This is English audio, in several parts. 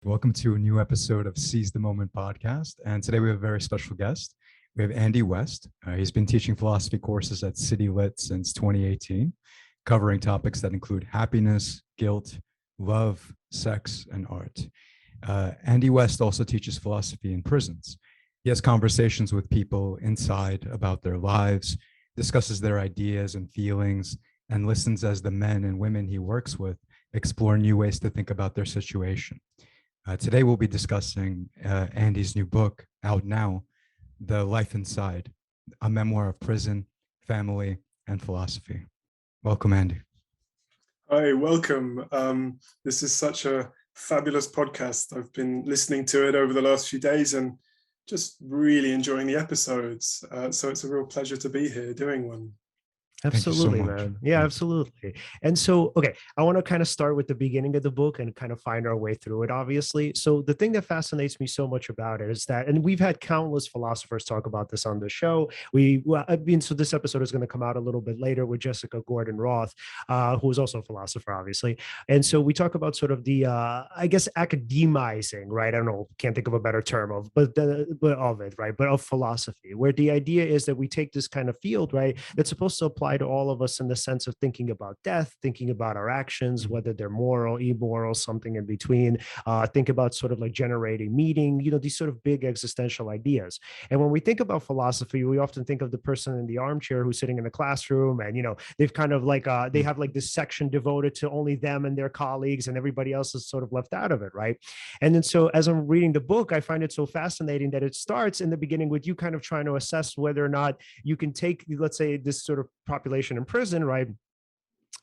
Welcome to a new episode of Seize the Moment podcast. And today we have a very special guest. We have Andy West. He's been teaching philosophy courses at City Lit since 2018, covering topics that include happiness, guilt, love, sex, and art. Andy West also teaches philosophy in prisons. He has conversations with people inside about their lives, discusses their ideas and feelings, and listens as the men and women he works with explore new ways to think about their situation. Today, we'll be discussing Andy's new book, out now, The Life Inside, a memoir of prison, family, and philosophy. Welcome, Andy. Hi, welcome. This is such a fabulous podcast. I've been listening to it over the last few days and just really enjoying the episodes. So it's a real pleasure to be here doing one. Absolutely, Thank you so much. man. Yeah, absolutely. And so, okay, I want to kind of start with the beginning of the book and kind of find our way through it, obviously. So, the thing that fascinates me so much about it is that, and we've had countless philosophers talk about this on the show. So this episode is going to come out a little bit later with Jessica Gordon Roth, who is also a philosopher, obviously. And so, we talk about sort of the, I guess, academizing, right? I don't know, can't think of a better term but of it, right? But of philosophy, where the idea is that we take this kind of field, right, that's supposed to apply to all of us in the sense of thinking about death, thinking about our actions, whether they're moral, immoral, something in between. Think about sort of like generating meaning, these sort of big existential ideas. And when we think about philosophy, we often think of the person in the armchair who's sitting in the classroom, and they've kind of like they have like this section devoted to only them and their colleagues, and everybody else is sort of left out of it, right? And then so as I'm reading the book, I find it so fascinating that it starts in the beginning with you kind of trying to assess whether or not you can take, let's say, this sort of population in prison, right?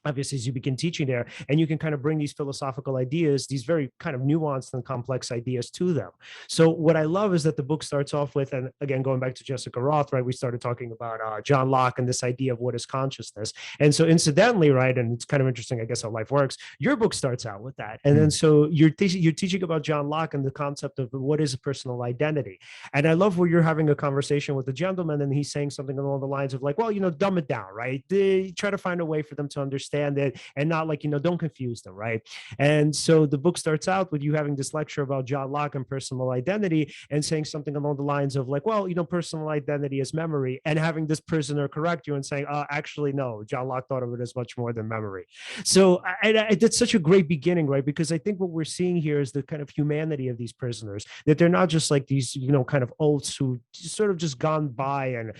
Obviously, as you begin teaching there, and you can kind of bring these philosophical ideas, these very kind of nuanced and complex ideas to them. So what I love is that the book starts off with, and again, going back to Jessica Roth, right, we started talking about John Locke and this idea of what is consciousness. And so incidentally, right, and it's kind of interesting, I guess, how life works, your book starts out with that. And then so you're teaching about John Locke and the concept of what is a personal identity. And I love where you're having a conversation with a gentleman and he's saying something along the lines of like, well, dumb it down, right? Try to find a way for them to understand it and not like, don't confuse them, right? And so the book starts out with you having this lecture about John Locke and personal identity and saying something along the lines of like, well, personal identity is memory, and having this prisoner correct you and saying, actually, no, John Locke thought of it as much more than memory. So that's such a great beginning, right? Because I think what we're seeing here is the kind of humanity of these prisoners, that they're not just like these, kind of oaths who sort of just gone by and,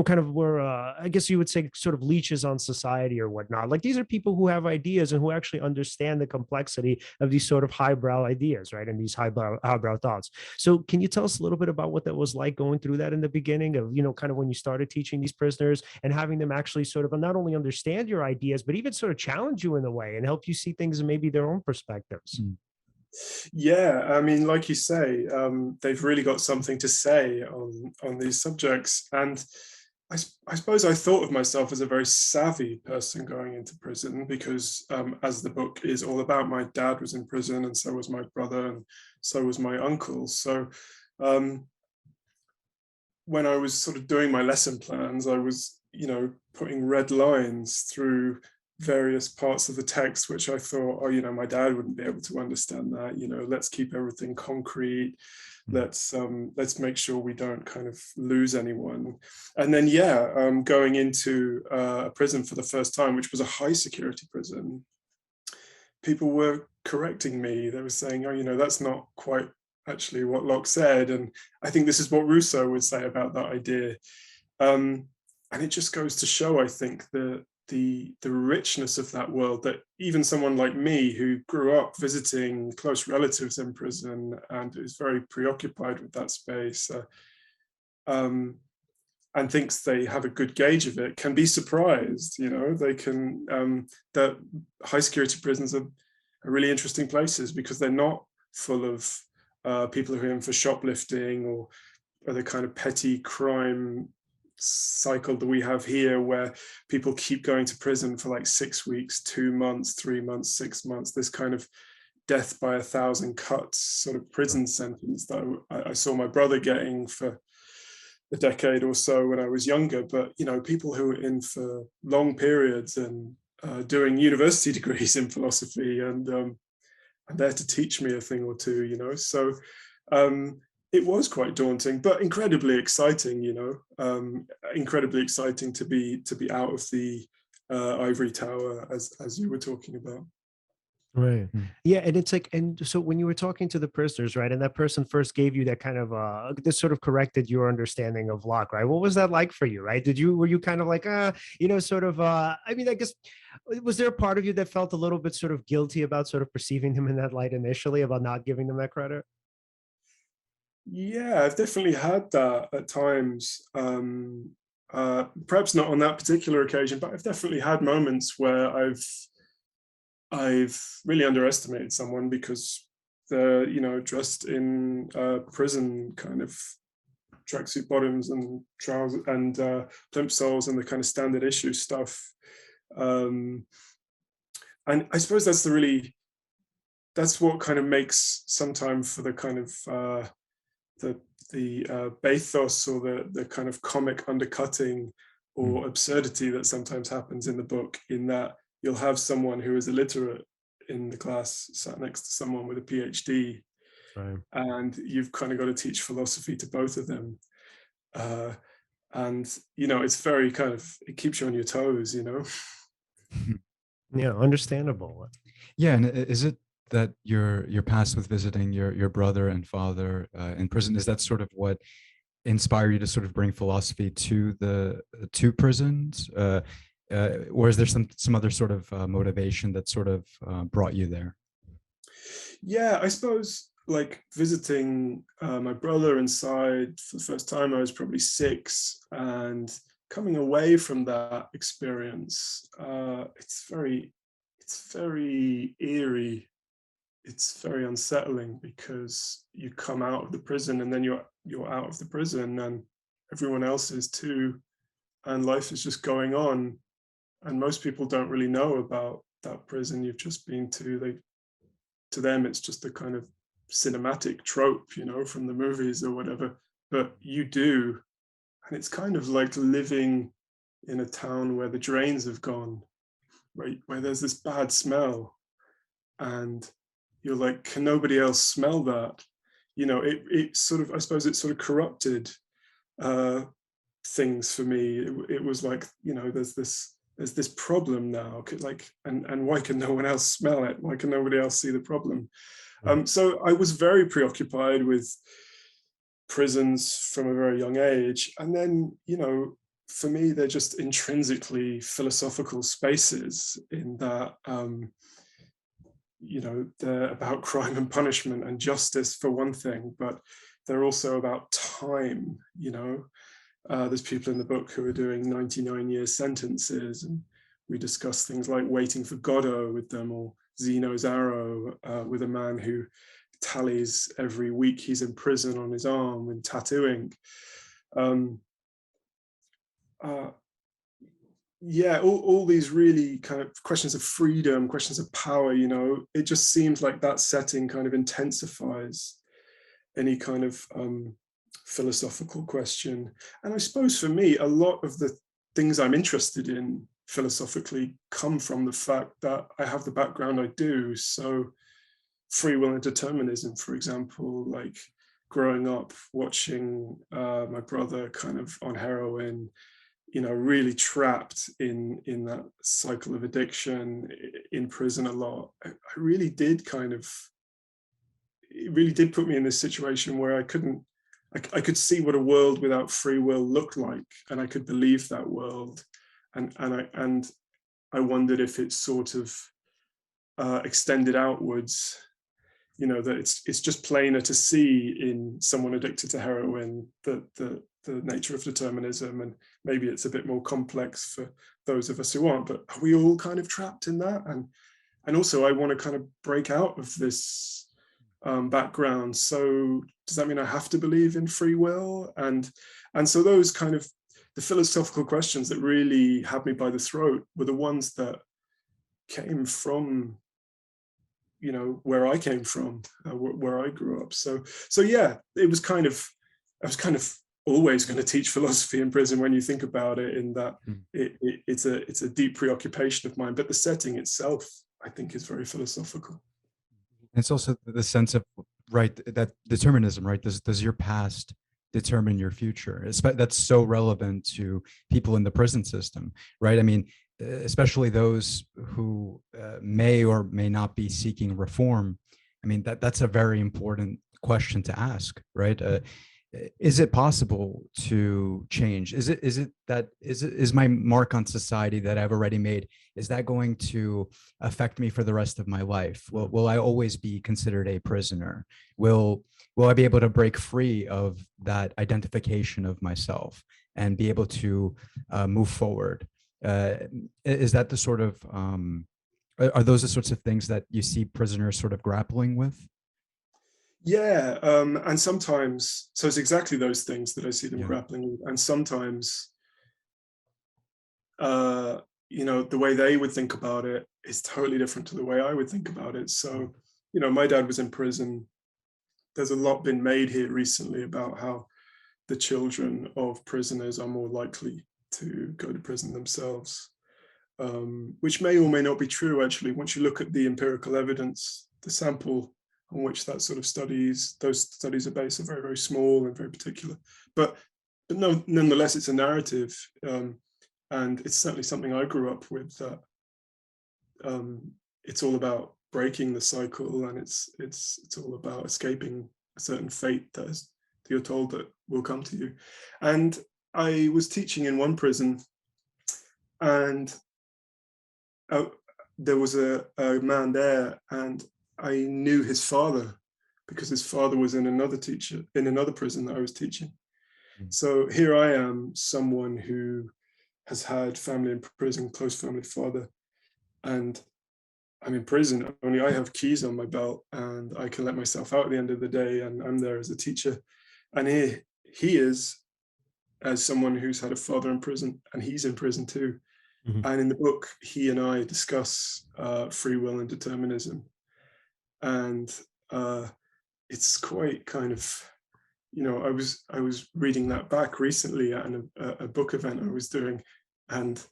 kind of were, I guess you would say, sort of leeches on society or whatnot. Like these are people who have ideas and who actually understand the complexity of these sort of highbrow ideas, right? And these highbrow thoughts. So can you tell us a little bit about what that was like going through that in the beginning of, kind of when you started teaching these prisoners and having them actually sort of not only understand your ideas, but even sort of challenge you in a way and help you see things in maybe their own perspectives? Yeah, I mean, like you say, they've really got something to say on these subjects. And I suppose I thought of myself as a very savvy person going into prison because, as the book is all about, my dad was in prison and so was my brother and so was my uncle. So when I was sort of doing my lesson plans, I was, putting red lines through various parts of the text, which I thought, my dad wouldn't be able to understand that, let's keep everything concrete. Let's make sure we don't kind of lose anyone. And then, going into a prison for the first time, which was a high security prison, people were correcting me. They were saying, that's not quite actually what Locke said. And I think this is what Rousseau would say about that idea. And it just goes to show, I think, the richness of that world, that even someone like me who grew up visiting close relatives in prison and is very preoccupied with that space and thinks they have a good gauge of it, can be surprised. They can, that high security prisons are really interesting places because they're not full of people who are in for shoplifting or the kind of petty crime cycle that we have here, where people keep going to prison for like 6 weeks, 2 months, 3 months, 6 months, this kind of death by 1,000 cuts sort of prison sentence that I saw my brother getting for a decade or so when I was younger. But people who are in for long periods and doing university degrees in philosophy and I'm there to teach me a thing or two, you know. So it was quite daunting, but incredibly exciting, you know, incredibly exciting to be out of the ivory tower, as you were talking about. Right. Yeah. And it's like, and so when you were talking to the prisoners, right, and that person first gave you that kind of this sort of corrected your understanding of Locke, right? What was that like for you, right? Were you kind of like, you know, sort of I mean, I guess, was there a part of you that felt a little bit sort of guilty about sort of perceiving them in that light initially, about not giving them that credit? Yeah, I've definitely had that at times. Perhaps not on that particular occasion, but I've definitely had moments where I've really underestimated someone because they're, you know, dressed in prison kind of tracksuit bottoms and trousers and plimp soles and the kind of standard issue stuff. And I suppose that's what kind of makes sometimes for the kind of the bathos or the kind of comic undercutting or absurdity that sometimes happens in the book, in that you'll have someone who is illiterate in the class sat next to someone with a PhD, Right. and you've kind of got to teach philosophy to both of them. And, you know, it's very kind of, it keeps you on your toes, you know? Yeah, understandable. Yeah, and is it that your past with visiting your brother and father in prison, is that sort of what inspired you to sort of bring philosophy to the to prisons, or is there some other sort of motivation that sort of brought you there? Yeah, I suppose like visiting my brother inside for the first time, I was probably 6, and coming away from that experience, it's very eerie. It's very unsettling because you come out of the prison and then you're out of the prison and everyone else is too, and life is just going on. And most people don't really know about that prison you've just been to. To them, it's just a kind of cinematic trope, you know, from the movies or whatever. But you do, and it's kind of like living in a town where the drains have gone, right? Where there's this bad smell, and you're like, can nobody else smell that? You know, it sort of, I suppose it sort of corrupted uh, things for me. It was like, you know, there's this problem now, like, and why can no one else smell it? Why can nobody else see the problem? So I was very preoccupied with prisons from a very young age, and then, you know, for me, they're just intrinsically philosophical spaces in that, you know, they're about crime and punishment and justice for one thing, but they're also about time, you know. There's people in the book who are doing 99-year sentences, and we discuss things like waiting for Godo with them, or Zeno's arrow with a man who tallies every week he's in prison on his arm and tattooing. Yeah, all these really kind of questions of freedom, questions of power, you know, it just seems like that setting kind of intensifies any kind of philosophical question. And I suppose for me, a lot of the things I'm interested in philosophically come from the fact that I have the background I do. So free will and determinism, for example, like growing up watching my brother kind of on heroin, you know, really trapped in that cycle of addiction, in prison a lot. I really did kind of, it really did put me in this situation where I could see what a world without free will looked like, and I could believe that world, and I wondered if it's sort of extended outwards, you know, that it's just plainer to see in someone addicted to heroin the nature of determinism, and maybe it's a bit more complex for those of us who aren't, but are we all kind of trapped in that? And also I want to kind of break out of this background. So does that mean I have to believe in free will? And so those kind of the philosophical questions that really had me by the throat were the ones that came from, you know, where I came from, where I grew up. So yeah, I was kind of always going to teach philosophy in prison when you think about it, in that it's a deep preoccupation of mine, but the setting itself, I think, is very philosophical. It's also the sense of, right, that determinism, right? Does your past determine your future? That's so relevant to people in the prison system, right? I mean, especially those who may or may not be seeking reform. I mean, that's a very important question to ask, right? Is it possible to change? Is my mark on society that I've already made, is that going to affect me for the rest of my life? Will I always be considered a prisoner? Will I be able to break free of that identification of myself and be able to move forward? Is that the sort of are those the sorts of things that you see prisoners sort of grappling with? Yeah, and sometimes, so it's exactly those things that I see them Yeah. grappling with, and sometimes, the way they would think about it is totally different to the way I would think about it. So, my dad was in prison. There's a lot been made here recently about how the children of prisoners are more likely to go to prison themselves, which may or may not be true, actually. Once you look at the empirical evidence, the sample on which those studies are based are very, very small and very particular. But no, nonetheless, it's a narrative, and it's certainly something I grew up with. That it's all about breaking the cycle, and it's all about escaping a certain fate that you're told that will come to you. And I was teaching in one prison, and there was a man there, and I knew his father because his father was in another prison that I was teaching. So here I am, someone who has had family in prison, close family father, and I'm in prison. Only I have keys on my belt, and I can let myself out at the end of the day, and I'm there as a teacher. And here he is, as someone who's had a father in prison, and he's in prison too. Mm-hmm. And in the book, he and I discuss free will and determinism. And it's quite kind of, I was reading that back recently at a book event I was doing, and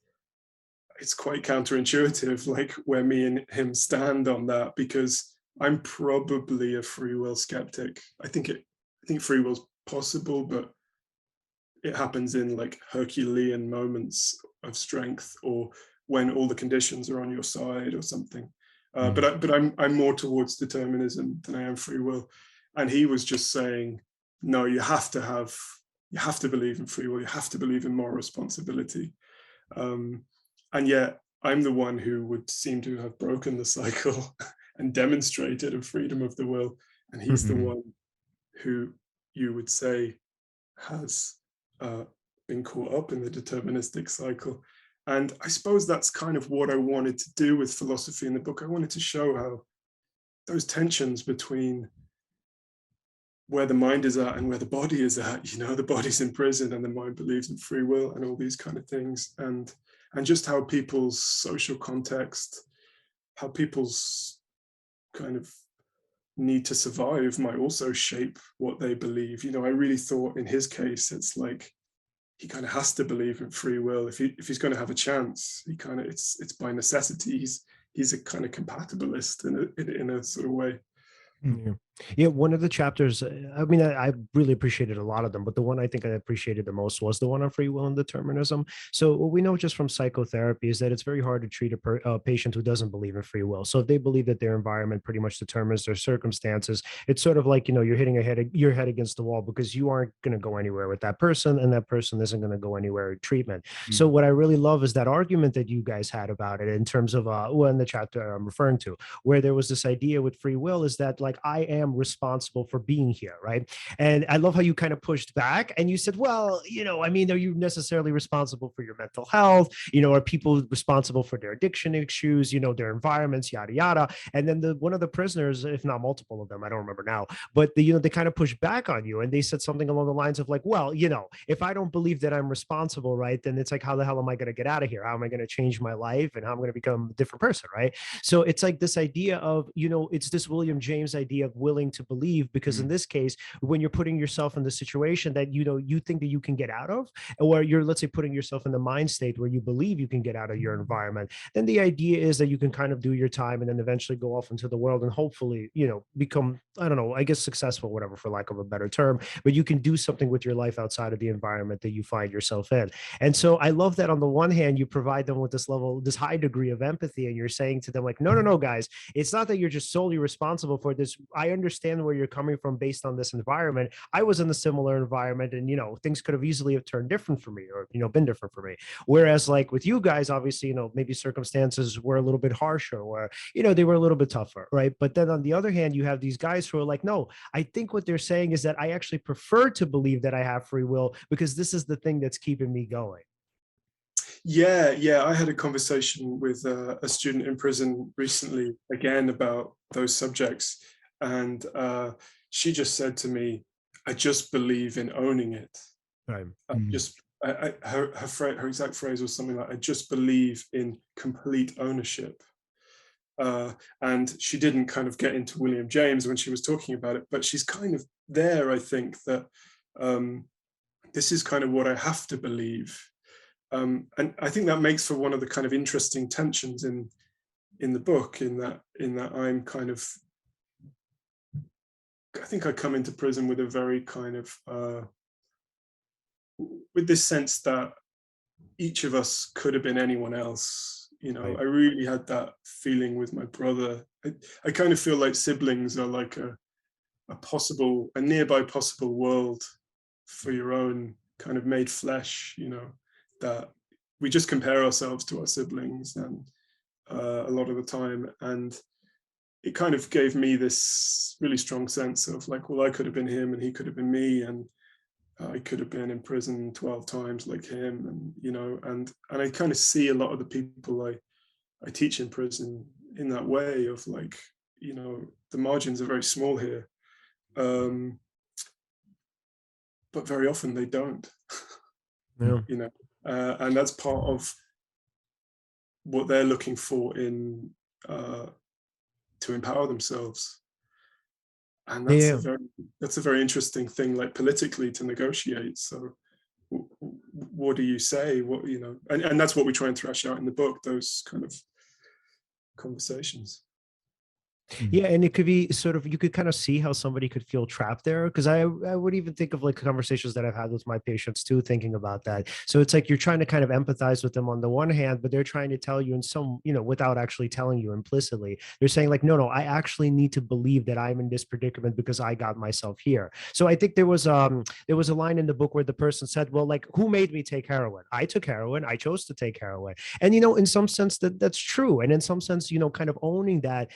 it's quite counterintuitive, like where me and him stand on that, because I'm probably a free will skeptic. I think free will's possible, but it happens in like Herculean moments of strength, or when all the conditions are on your side or something. But I'm more towards determinism than I am free will. And he was just saying, no, you have to believe in free will. You have to believe in moral responsibility. And yet I'm the one who would seem to have broken the cycle and demonstrated a freedom of the will. And he's the one who you would say has been caught up in the deterministic cycle. And I suppose that's kind of what I wanted to do with philosophy in the book. I wanted to show how those tensions between where the mind is at and where the body is at, the body's in prison and the mind believes in free will and all these kind of things. And just how people's social context, how people's kind of need to survive might also shape what they believe. I really thought in his case, it's like he kind of has to believe in free will if he's going to have a chance. He kind of it's by necessity. He's a kind of compatibilist in a sort of way. Yeah, one of the chapters, I mean, I really appreciated a lot of them, but the one I think I appreciated the most was the one on free will and determinism. So what we know just from psychotherapy is that it's very hard to treat a patient who doesn't believe in free will. So if they believe that their environment pretty much determines their circumstances, it's sort of like, you're hitting your head against the wall, because you aren't going to go anywhere with that person, and that person isn't going to go anywhere with treatment. So what I really love is that argument that you guys had about it in terms of, in the chapter I'm referring to, where there was this idea with free will is that, like, I am responsible for being here, right? And I love how you kind of pushed back and you said, well, I mean, are you necessarily responsible for your mental health? Are people responsible for their addiction issues, their environments, yada yada? And then one of the prisoners, if not multiple of them, I don't remember now, but they kind of pushed back on you, and they said something along the lines of like, well, if I don't believe that I'm responsible, right, then it's like, how the hell am I going to get out of here? How am I going to change my life, and how I'm going to become a different person, right? So it's like this idea of, it's this William James idea of will willing to believe? Because in this case, when you're putting yourself in the situation that, you know, you think that you can get out of, or you're, let's say, putting yourself in the mind state where you believe you can get out of your environment, then the idea is that you can kind of do your time and then eventually go off into the world and hopefully, you know, become, I don't know, I guess successful, whatever, for lack of a better term, but you can do something with your life outside of the environment that you find yourself in. And so I love that on the one hand, you provide them with this level, this high degree of empathy, and you're saying to them like, no, no, no, guys, it's not that you're just solely responsible for this. I understand where you're coming from based on this environment. I was in a similar environment, and, you know, things could have easily have turned different for me, or, you know, been different for me. Whereas like with you guys, obviously, you know, maybe circumstances were a little bit harsher, or, you know, they were a little bit tougher, right? But then on the other hand, you have these guys who are like, no, I think what they're saying is that I actually prefer to believe that I have free will because this is the thing that's keeping me going. Yeah. I had a conversation with a student in prison recently, again, about those subjects. And she just said to me, I just believe in owning it. Right. Her exact phrase was something like, I just believe in complete ownership. And she didn't kind of get into William James when she was talking about it, but she's kind of there, I think, that this is kind of what I have to believe. And I think that makes for one of the kind of interesting tensions in the book, in that I'm kind of, I think I come into prison with a very kind of, with this sense that each of us could have been anyone else. You know, Right. I really had that feeling with my brother. I kind of feel like siblings are like a nearby possible world for your own kind of made flesh, you know, that we just compare ourselves to our siblings and a lot of the time. And it kind of gave me this really strong sense of like, well, I could have been him and he could have been me, and I could have been in prison 12 times like him, and, you know, and I kind of see a lot of the people I teach in prison in that way of like, you know, the margins are very small here. But very often they don't, Yeah. you know, and that's part of what they're looking for in to empower themselves. And Yeah. that's a very interesting thing, like politically, to negotiate. So what do you say? What, you know, and that's what we try and thrash out in the book, those kind of conversations. Yeah, and it could be sort of, you could kind of see how somebody could feel trapped there, because I would even think of like conversations that I've had with my patients too, thinking about that. So it's like you're trying to kind of empathize with them on the one hand, but they're trying to tell you in some, you know, without actually telling you implicitly, they're saying like, no, I actually need to believe that I'm in this predicament because I got myself here. So I think there was a line in the book where the person said, well, like, who made me take heroin? I took heroin. I chose to take heroin. And, you know, in some sense that's true. And in some sense, you know, kind of owning that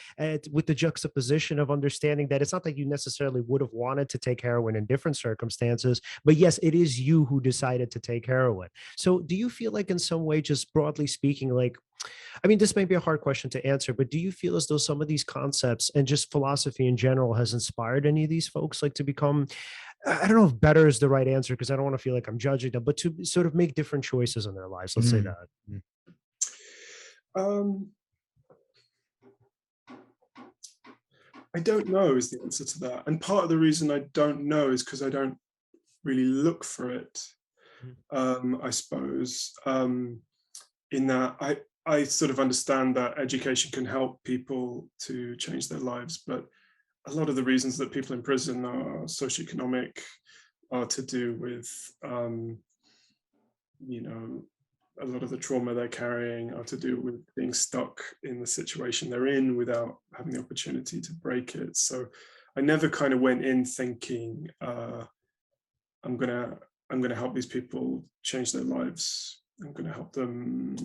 with the juxtaposition of understanding that it's not that you necessarily would have wanted to take heroin in different circumstances, but yes, it is you who decided to take heroin. So do you feel like in some way, just broadly speaking, like, I mean, this may be a hard question to answer, but do you feel as though some of these concepts and just philosophy in general has inspired any of these folks like to become, I don't know if better is the right answer, because I don't want to feel like I'm judging them, but to sort of make different choices in their lives, let's say that? I don't know is the answer to that. And part of the reason I don't know is because I don't really look for it, I suppose, in that I sort of understand that education can help people to change their lives, but a lot of the reasons that people in prison are socioeconomic are to do with, you know, a lot of the trauma they're carrying are to do with being stuck in the situation they're in without having the opportunity to break it. So I never kind of went in thinking, I'm gonna help these people change their lives. I'm gonna help them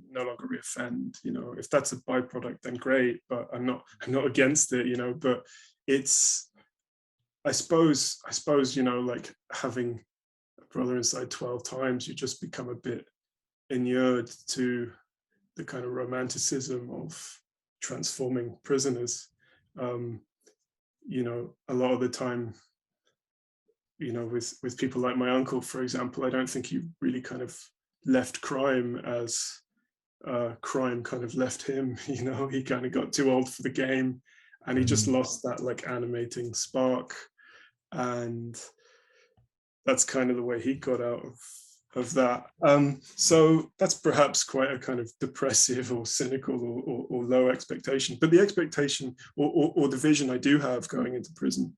no longer reoffend. You know, if that's a byproduct, then great. But I'm not against it. You know, but it's, I suppose, you know, like having a brother inside 12 times, you just become a bit inured to the kind of romanticism of transforming prisoners. You know, a lot of the time, you know, with people like my uncle, for example, I don't think he really kind of left crime as crime kind of left him. You know, he kind of got too old for the game, and he just lost that like animating spark, and that's kind of the way he got out of that. So that's perhaps quite a kind of depressive or cynical or low expectation, but the expectation or the vision I do have going into prison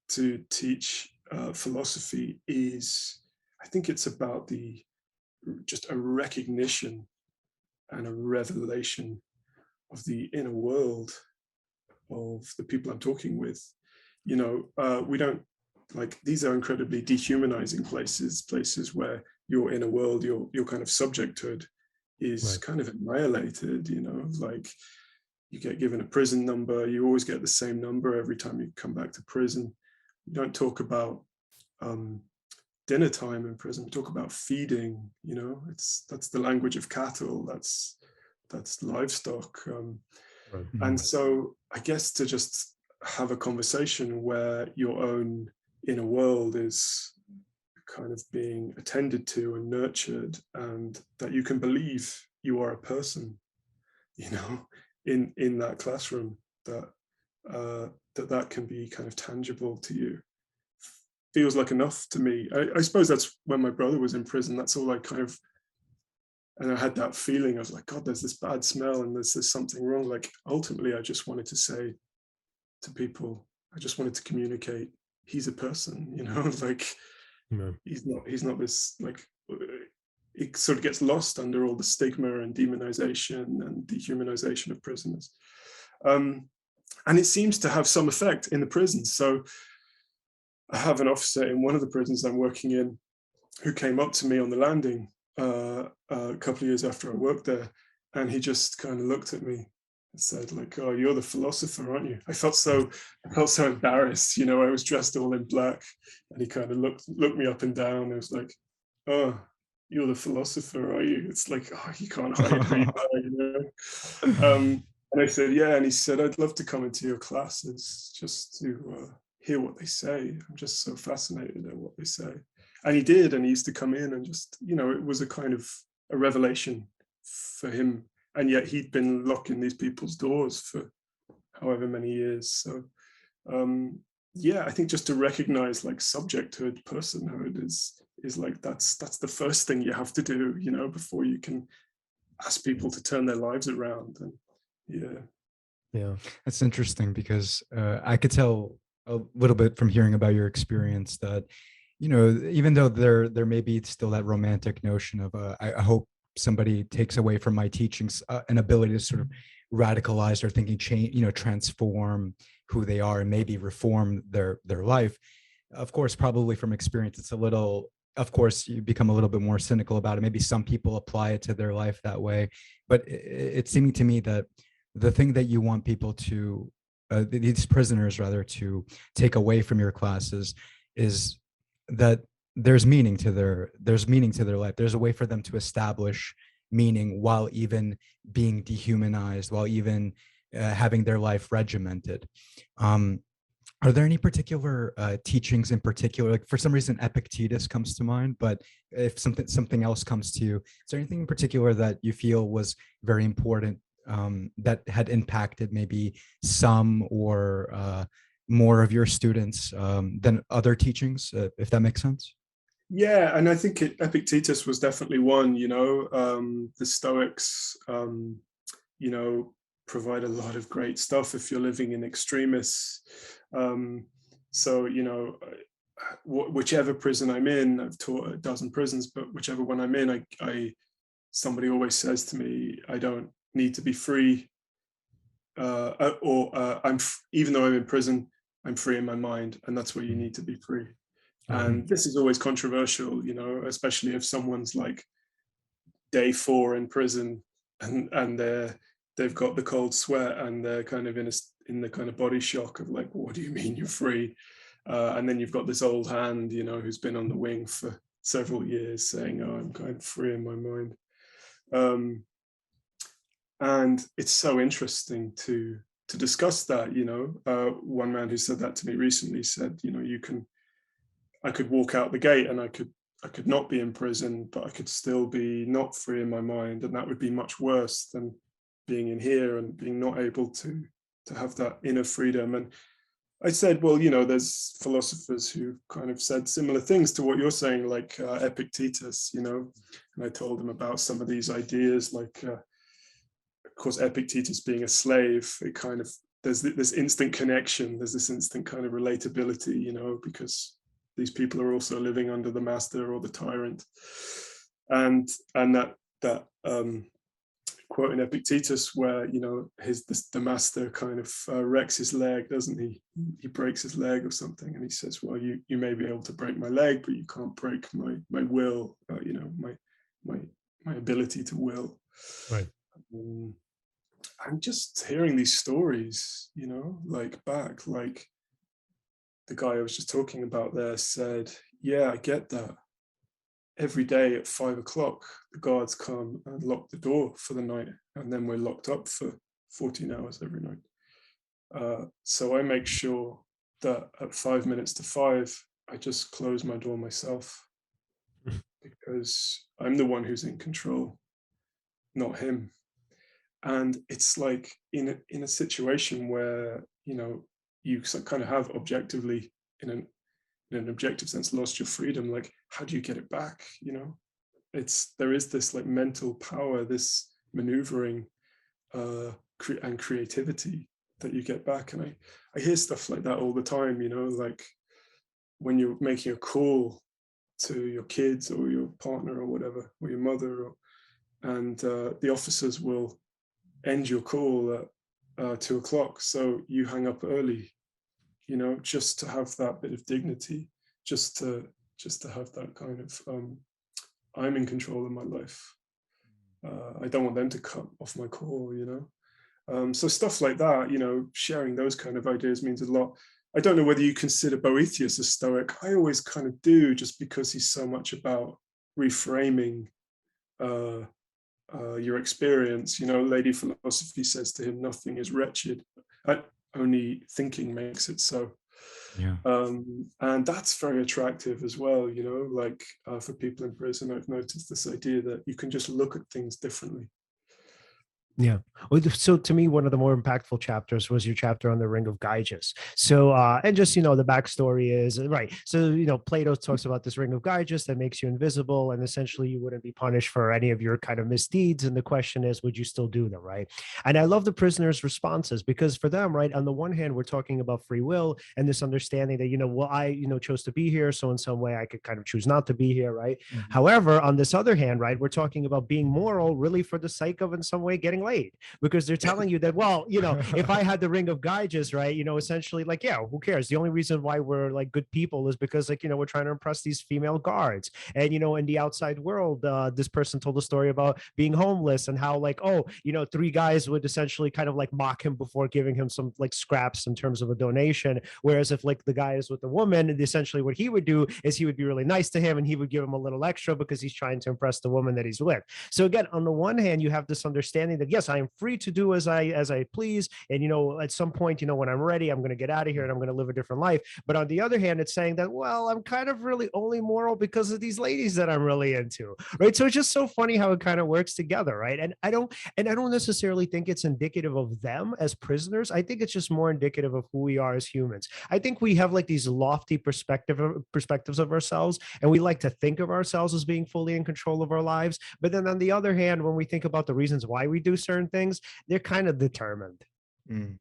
to teach philosophy is, I think it's about just a recognition and a revelation of the inner world of the people I'm talking with. You know, we don't, like, these are incredibly dehumanizing places where your inner world, your kind of subjecthood is kind of annihilated, you know, like you get given a prison number, you always get the same number every time you come back to prison. You don't talk about dinner time in prison, we talk about feeding, you know, that's the language of cattle, that's livestock. And so I guess to just have a conversation where your own inner world is kind of being attended to and nurtured, and that you can believe you are a person, you know, in that classroom, that that can be kind of tangible to you, feels like enough to me. I suppose that's when my brother was in prison, that's all I kind of, and I had that feeling, I was like, God, there's this bad smell and there's something wrong. Like, ultimately, I just wanted to say to people, I just wanted to communicate, he's a person, you know, like he's not this, like, it sort of gets lost under all the stigma and demonization and dehumanization of prisoners. And it seems to have some effect in the prisons. So I have an officer in one of the prisons I'm working in who came up to me on the landing a couple of years after I worked there, and he just kind of looked at me and said, like, "Oh, you're the philosopher, aren't you?" I felt so embarrassed, you know. I was dressed all in black, and he kind of looked me up and down. I was like, "Oh, you're the philosopher, are you?" It's like, oh, you can't hide who you are, you know. And I said, "Yeah," and he said, "I'd love to come into your classes just to hear what they say. I'm just so fascinated at what they say." And he did, and he used to come in and just, you know, it was a kind of a revelation for him. And yet he'd been locking these people's doors for however many years. So yeah, I think just to recognize like subjecthood, personhood is like, that's the first thing you have to do, you know, before you can ask people to turn their lives around. And yeah, that's interesting, because I could tell a little bit from hearing about your experience that, you know, even though there may be still that romantic notion of I hope somebody takes away from my teachings an ability to sort of radicalize their thinking, change, you know, transform who they are and maybe reform their life. Of course, probably from experience, it's a little, of course, you become a little bit more cynical about it. Maybe some people apply it to their life that way, but it's seeming to me that the thing that you want people to, these prisoners rather, to take away from your classes is that there's meaning to their life. There's a way for them to establish meaning while even being dehumanized, while even having their life regimented. Are there any particular teachings in particular? Like, for some reason, Epictetus comes to mind, but if something else comes to you, is there anything in particular that you feel was very important, that had impacted maybe some or more of your students than other teachings, if that makes sense? Yeah, and I think Epictetus was definitely one, you know. The Stoics, you know, provide a lot of great stuff if you're living in extremis. So, you know, whichever prison I'm in, I've taught a dozen prisons, but whichever one I'm in, somebody always says to me, I don't need to be free, even though I'm in prison, I'm free in my mind, and that's where you need to be free. And this is always controversial, you know, especially if someone's like day 4 in prison and they've got the cold sweat and they're kind of in the kind of body shock of like, what do you mean you're free? And then you've got this old hand, you know, who's been on the wing for several years saying, oh, I'm kind of free in my mind. And it's so interesting to discuss that, you know. One man who said that to me recently said, you know, I could walk out the gate and I could not be in prison, but I could still be not free in my mind, and that would be much worse than being in here and being not able to to have that inner freedom. And I said, well, there's philosophers who kind of said similar things to what you're saying, like Epictetus, and I told him about some of these ideas, like, of course, Epictetus being a slave, it kind of, there's this instant connection, there's this instant kind of relatability, because these people are also living under the master or the tyrant. And that quote in Epictetus where, the master kind of wrecks his leg, doesn't he? He breaks his leg or something. And he says, well, you may be able to break my leg, but you can't break my will, my ability to will. Right. I'm just hearing these stories, like back, like the guy I was just talking about there said, yeah, I get that. Every day at 5 o'clock, the guards come and lock the door for the night, and then we're locked up for 14 hours every night. So I make sure that at 5 minutes to 5, I just close my door myself, because I'm the one who's in control, not him. And it's like in a situation where, you kind of have objectively, in an objective sense, lost your freedom. Like, how do you get it back? There is this like mental power, this maneuvering and creativity that you get back. And I hear stuff like that all the time, like when you're making a call to your kids or your partner or whatever, or your mother, and the officers will end your call at 2 o'clock, so you hang up early, just to have that bit of dignity, just to have that kind of I'm in control of my life. I don't want them to cut off my call, so stuff like that, sharing those kind of ideas means a lot. I don't know whether you consider Boethius a Stoic. I always kind of do, just because he's so much about reframing your experience. Lady Philosophy says to him, nothing is wretched, only thinking makes it so. Yeah. And that's very attractive as well, like for people in prison, I've noticed this idea that you can just look at things differently. Yeah. Well, so to me, one of the more impactful chapters was your chapter on the Ring of Gyges. So, and just, the backstory is, right. So, Plato talks about this Ring of Gyges that makes you invisible, and essentially you wouldn't be punished for any of your kind of misdeeds. And the question is, would you still do them, right? And I love the prisoners' responses, because for them, right, on the one hand, we're talking about free will and this understanding that, well, I, chose to be here. So in some way I could kind of choose not to be here, right? Mm-hmm. However, on this other hand, right, we're talking about being moral really for the sake of, in some way, getting laid, because they're telling you that, well, if I had the Ring of Gaijus, right, essentially, like, yeah, who cares? The only reason why we're like good people is because, like, we're trying to impress these female guards. And, in the outside world, this person told a story about being homeless and how, like, 3 guys would essentially kind of like mock him before giving him some like scraps in terms of a donation. Whereas if like the guy is with a woman, essentially what he would do is he would be really nice to him and he would give him a little extra because he's trying to impress the woman that he's with. So again, on the one hand, you have this understanding that, yes, I am free to do as I please. And, at some point, when I'm ready, I'm going to get out of here and I'm going to live a different life. But on the other hand, it's saying that, well, I'm kind of really only moral because of these ladies that I'm really into, right? So it's just so funny how it kind of works together, right? And I don't necessarily think it's indicative of them as prisoners. I think it's just more indicative of who we are as humans. I think we have like these lofty perspectives of ourselves, and we like to think of ourselves as being fully in control of our lives. But then on the other hand, when we think about the reasons why we do certain things, they're kind of determined. Mm.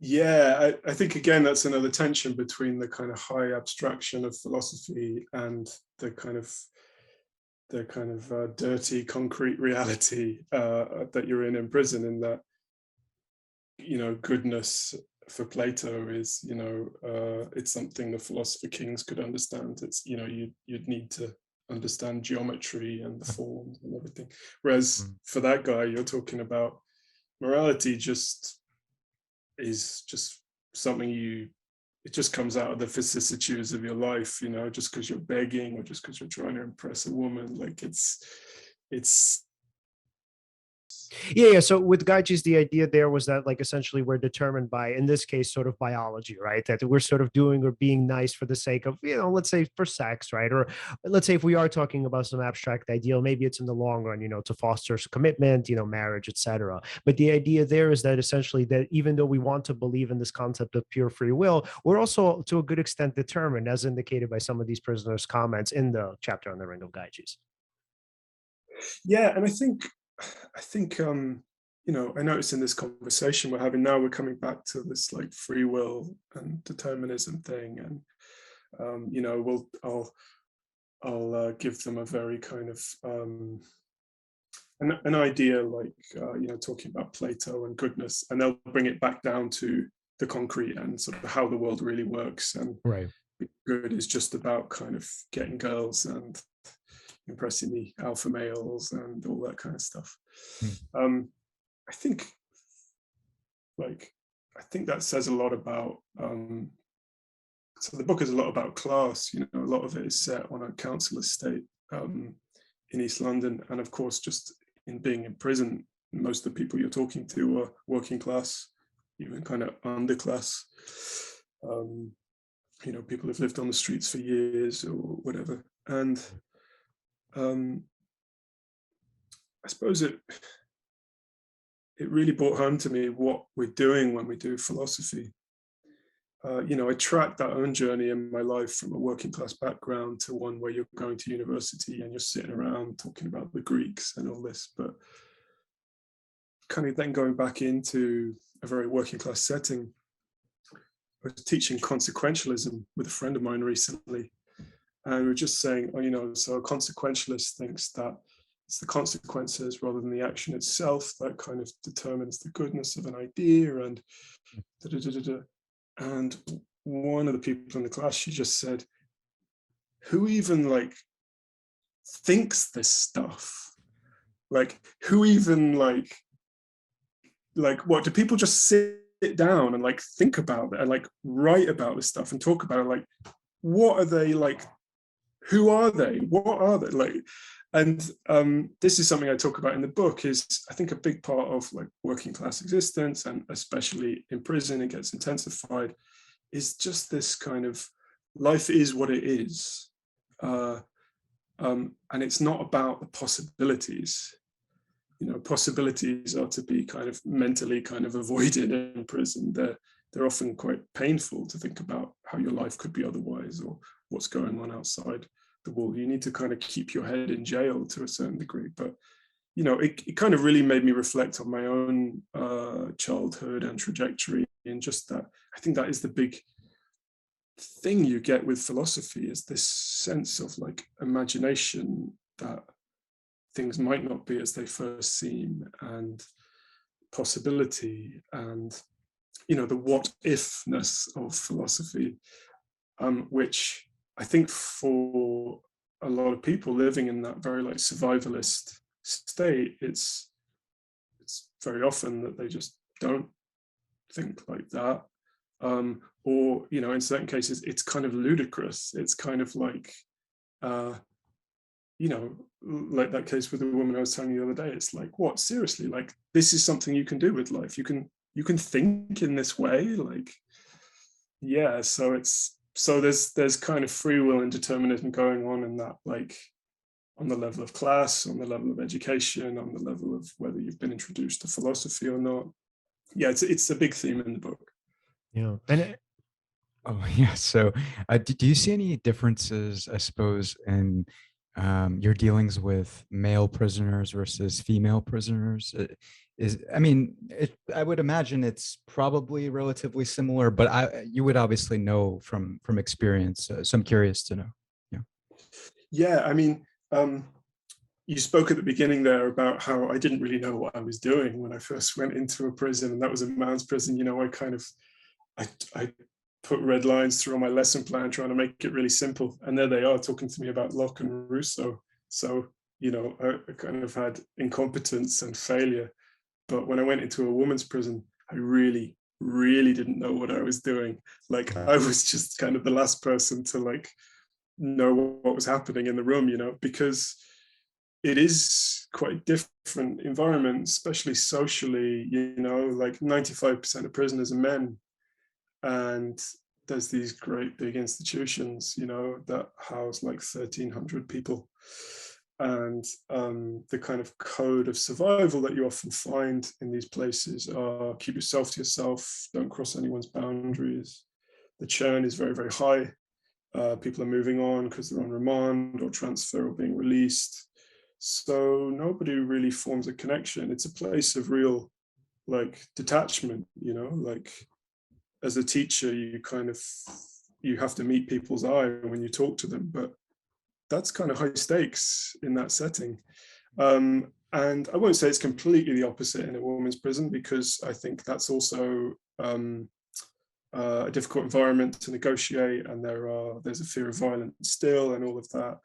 Yeah, I think, again, that's another tension between the kind of high abstraction of philosophy and the kind of dirty concrete reality that you're in prison, in that, goodness for Plato is, it's something the philosopher kings could understand. It's, you'd need to understand geometry and the forms and everything. Whereas for that guy, you're talking about morality is just something it just comes out of the vicissitudes of your life, just because you're begging or just because you're trying to impress a woman. Like it's Yeah. So with Gyges, the idea there was that like essentially we're determined by, in this case, sort of biology, right? That we're sort of doing or being nice for the sake of, let's say for sex, right? Or let's say if we are talking about some abstract ideal, maybe it's in the long run, to foster commitment, marriage, etc. But the idea there is that essentially that even though we want to believe in this concept of pure free will, we're also to a good extent determined, as indicated by some of these prisoners' comments in the chapter on the Ring of Gyges. Yeah, and I noticed in this conversation we're having now, we're coming back to this like free will and determinism thing, and I'll give them a very kind of an idea like talking about Plato and goodness, and they'll bring it back down to the concrete and sort of how the world really works, and Right. good is just about kind of getting girls and impressing the alpha males and all that kind of stuff. I think that says a lot about so the book is a lot about class. A lot of it is set on a council estate in East London, and of course just in being in prison, most of the people you're talking to are working class, even kind of underclass, people who've lived on the streets for years or whatever. And I suppose it really brought home to me what we're doing when we do philosophy. I tracked that own journey in my life from a working class background to one where you're going to university and you're sitting around talking about the Greeks and all this, but kind of then going back into a very working class setting. I was teaching consequentialism with a friend of mine recently, and we were just saying, so a consequentialist thinks that it's the consequences rather than the action itself that kind of determines the goodness of an idea, and And one of the people in the class, she just said, who even thinks this stuff? Who even what do people just sit down and think about it and write about this stuff and talk about it? What are they who are they? What are they And this is something I talk about in the book. Is I think a big part of working class existence, and especially in prison, it gets intensified, is just this kind of life is what it is, and it's not about the possibilities. Possibilities are to be kind of mentally kind of avoided in prison. They're often quite painful to think about how your life could be otherwise or what's going on outside the wall. You need to kind of keep your head in jail to a certain degree. But it kind of really made me reflect on my own childhood and trajectory, and just that I think that is the big thing you get with philosophy, is this sense of imagination that things might not be as they first seem, and possibility, and the what ifness of philosophy, which I think for a lot of people living in that very survivalist state, it's very often that they just don't think like that, or in certain cases it's kind of ludicrous. It's kind of like that case with the woman I was telling you the other day. It's what, seriously, this is something you can do with life. You can think in this way, yeah. So there's kind of free will and determinism going on in that, on the level of class, on the level of education, on the level of whether you've been introduced to philosophy or not. Yeah, it's a big theme in the book. Yeah. And Oh, yeah. So, do you see any differences, I suppose, in your dealings with male prisoners versus female prisoners? I would imagine it's probably relatively similar, but you would obviously know from experience. So I'm curious to know. Yeah. Yeah. You spoke at the beginning there about how I didn't really know what I was doing when I first went into a prison, and that was a man's prison. I put red lines through on my lesson plan trying to make it really simple, and there they are talking to me about Locke and Rousseau. So I kind of had incompetence and failure. But when I went into a woman's prison, I really didn't know what I was doing. I was just kind of the last person to know what was happening in the room, because it is quite a different environment, especially socially. You know, like 95% of prisoners are men, and there's these great big institutions, you know, that house like 1,300 people. And the kind of code of survival that you often find in these places are keep yourself to yourself, don't cross anyone's boundaries. The churn is very, very high. People are moving on because they're on remand or transfer or being released. So nobody really forms a connection. It's a place of real like detachment, you know, like as a teacher, you have to meet people's eye when you talk to them, but that's kind of high stakes in that setting. And I won't say it's completely the opposite in a women's prison, because I think that's also a difficult environment to negotiate, and there's a fear of violence still and all of that.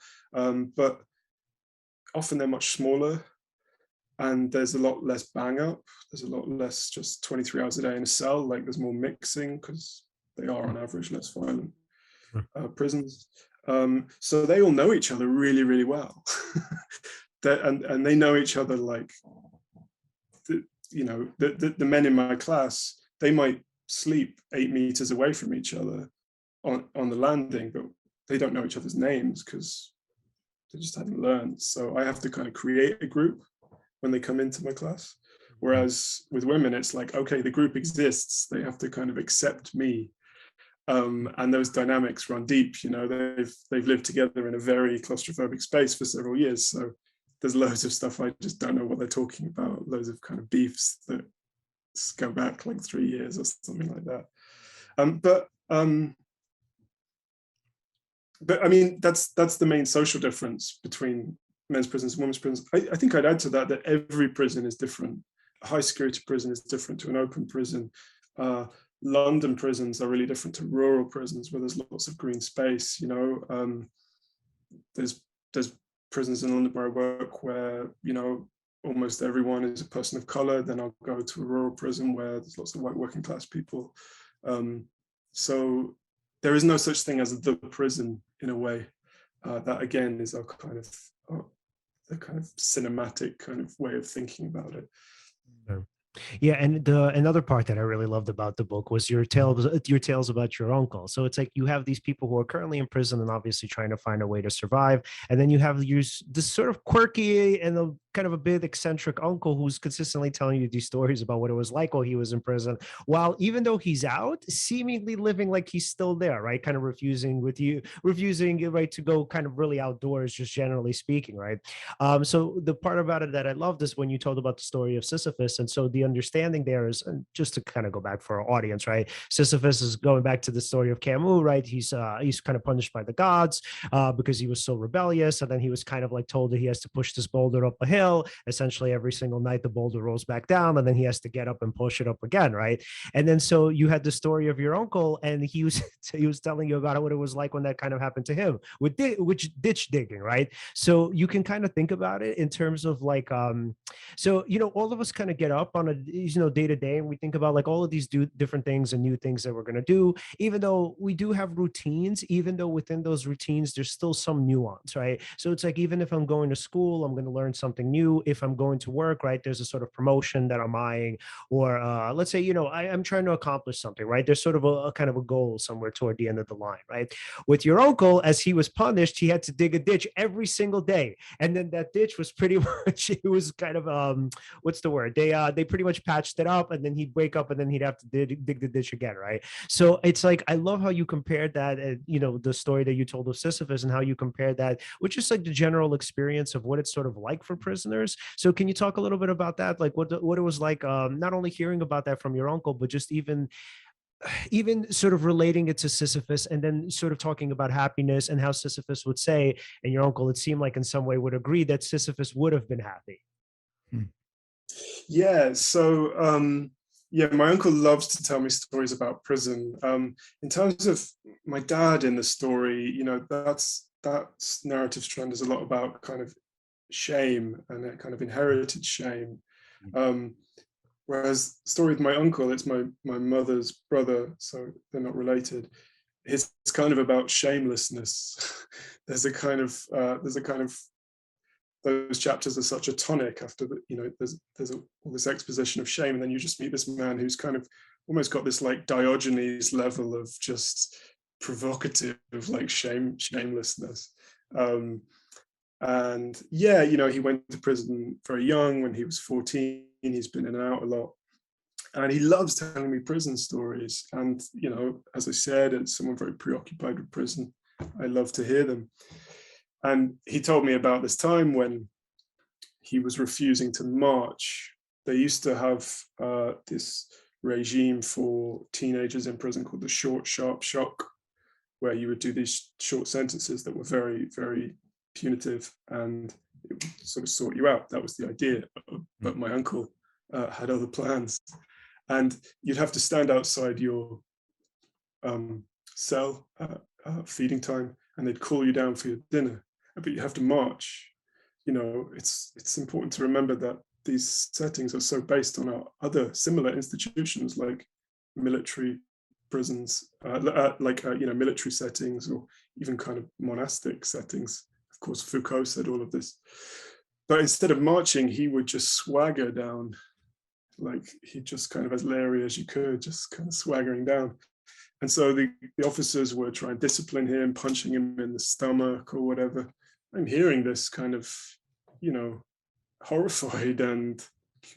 But often they're much smaller, and there's a lot less bang up. There's a lot less just 23 hours a day in a cell. Like there's more mixing because they are on average less violent prisons. So they all know each other really, really well. and they know each other like, the men in my class, they might sleep 8 meters away from each other on the landing, but they don't know each other's names because they just hadn't learned. So I have to kind of create a group when they come into my class. Whereas with women, it's like, okay, the group exists. They have to kind of accept me. And those dynamics run deep. You know, they've lived together in a very claustrophobic space for several years. So there's loads of stuff I just don't know what they're talking about. Loads of kind of beefs that go back like 3 years or something like that. But I mean, that's the main social difference between men's prisons and women's prisons. I think I'd add to that every prison is different. A high security prison is different to an open prison. London prisons are really different to rural prisons where there's lots of green space. You know, there's prisons in London where I work where, you know, almost everyone is a person of color. Then I'll go to a rural prison where there's lots of white working class people. So there is no such thing as the prison in a way. That again is our kind of the kind of cinematic kind of way of thinking about it. Yeah, and another part that I really loved about the book was your tales about your uncle. So it's like you have these people who are currently in prison and obviously trying to find a way to survive, and then you have this sort of quirky and a kind of a bit eccentric uncle who's consistently telling you these stories about what it was like while he was in prison, while even though he's out, seemingly living like he's still there, right? Kind of refusing right to go kind of really outdoors, just generally speaking, right? So the part about it that I loved is when you told about the story of Sisyphus, and so the understanding there is, and just to kind of go back for our audience, right? Sisyphus is going back to the story of Camus, right? He's kind of punished by the gods because he was so rebellious, and then he was kind of like told that he has to push this boulder up a hill. Essentially, every single night the boulder rolls back down, and then he has to get up and push it up again, right? And then so you had the story of your uncle, and he was telling you about what it was like when that kind of happened to him with which ditch digging, right? So you can kind of think about it in terms of like so you know, all of us kind of get up on a day to day, and we think about like all of these different things and new things that we're going to do, even though we do have routines, even though within those routines there's still some nuance, right? So it's like, even if I'm going to school, I'm going to learn something new. If I'm going to work, right, there's a sort of promotion that I'm eyeing, or let's say, you know, I'm trying to accomplish something, right? There's sort of a kind of a goal somewhere toward the end of the line, right? With your uncle, as he was punished, he had to dig a ditch every single day, and then that ditch was pretty much, it was kind of what's the word, they pretty much patched it up, and then he'd wake up and then he'd have to dig the ditch again, right? So it's like, I love how you compared that, you know, the story that you told of Sisyphus, and how you compared that with just like the general experience of what it's sort of like for prisoners. So can you talk a little bit about that, like what it was like, not only hearing about that from your uncle, but just even sort of relating it to Sisyphus, and then sort of talking about happiness and how Sisyphus would say, and your uncle, it seemed like in some way would agree, that Sisyphus would have been happy. Yeah, so yeah, my uncle loves to tell me stories about prison. In terms of my dad in the story, you know, that narrative strand is a lot about kind of shame and a kind of inherited shame. Whereas the story with my uncle, it's my mother's brother, so they're not related. It's kind of about shamelessness. There's a kind of those chapters are such a tonic after the, there's all this exposition of shame, and then you just meet this man who's kind of almost got this like Diogenes level of just provocative, like shamelessness. And yeah, he went to prison very young when he was 14. He's been in and out a lot, and he loves telling me prison stories. And as I said, as someone very preoccupied with prison, I love to hear them. And he told me about this time when he was refusing to march. They used to have this regime for teenagers in prison called the short, sharp shock, where you would do these short sentences that were very, very punitive, and it would sort of sort you out. That was the idea. But my uncle had other plans. And you'd have to stand outside your cell feeding time, and they'd call you down for your dinner, but you have to march. It's important to remember that these settings are so based on our other similar institutions, like military prisons, military settings, or even kind of monastic settings. Of course, Foucault said all of this. But instead of marching, he would just swagger down, like he just kind of as leery as you could, just kind of swaggering down. And so the officers were trying to discipline him, punching him in the stomach or whatever. I'm hearing this kind of, horrified and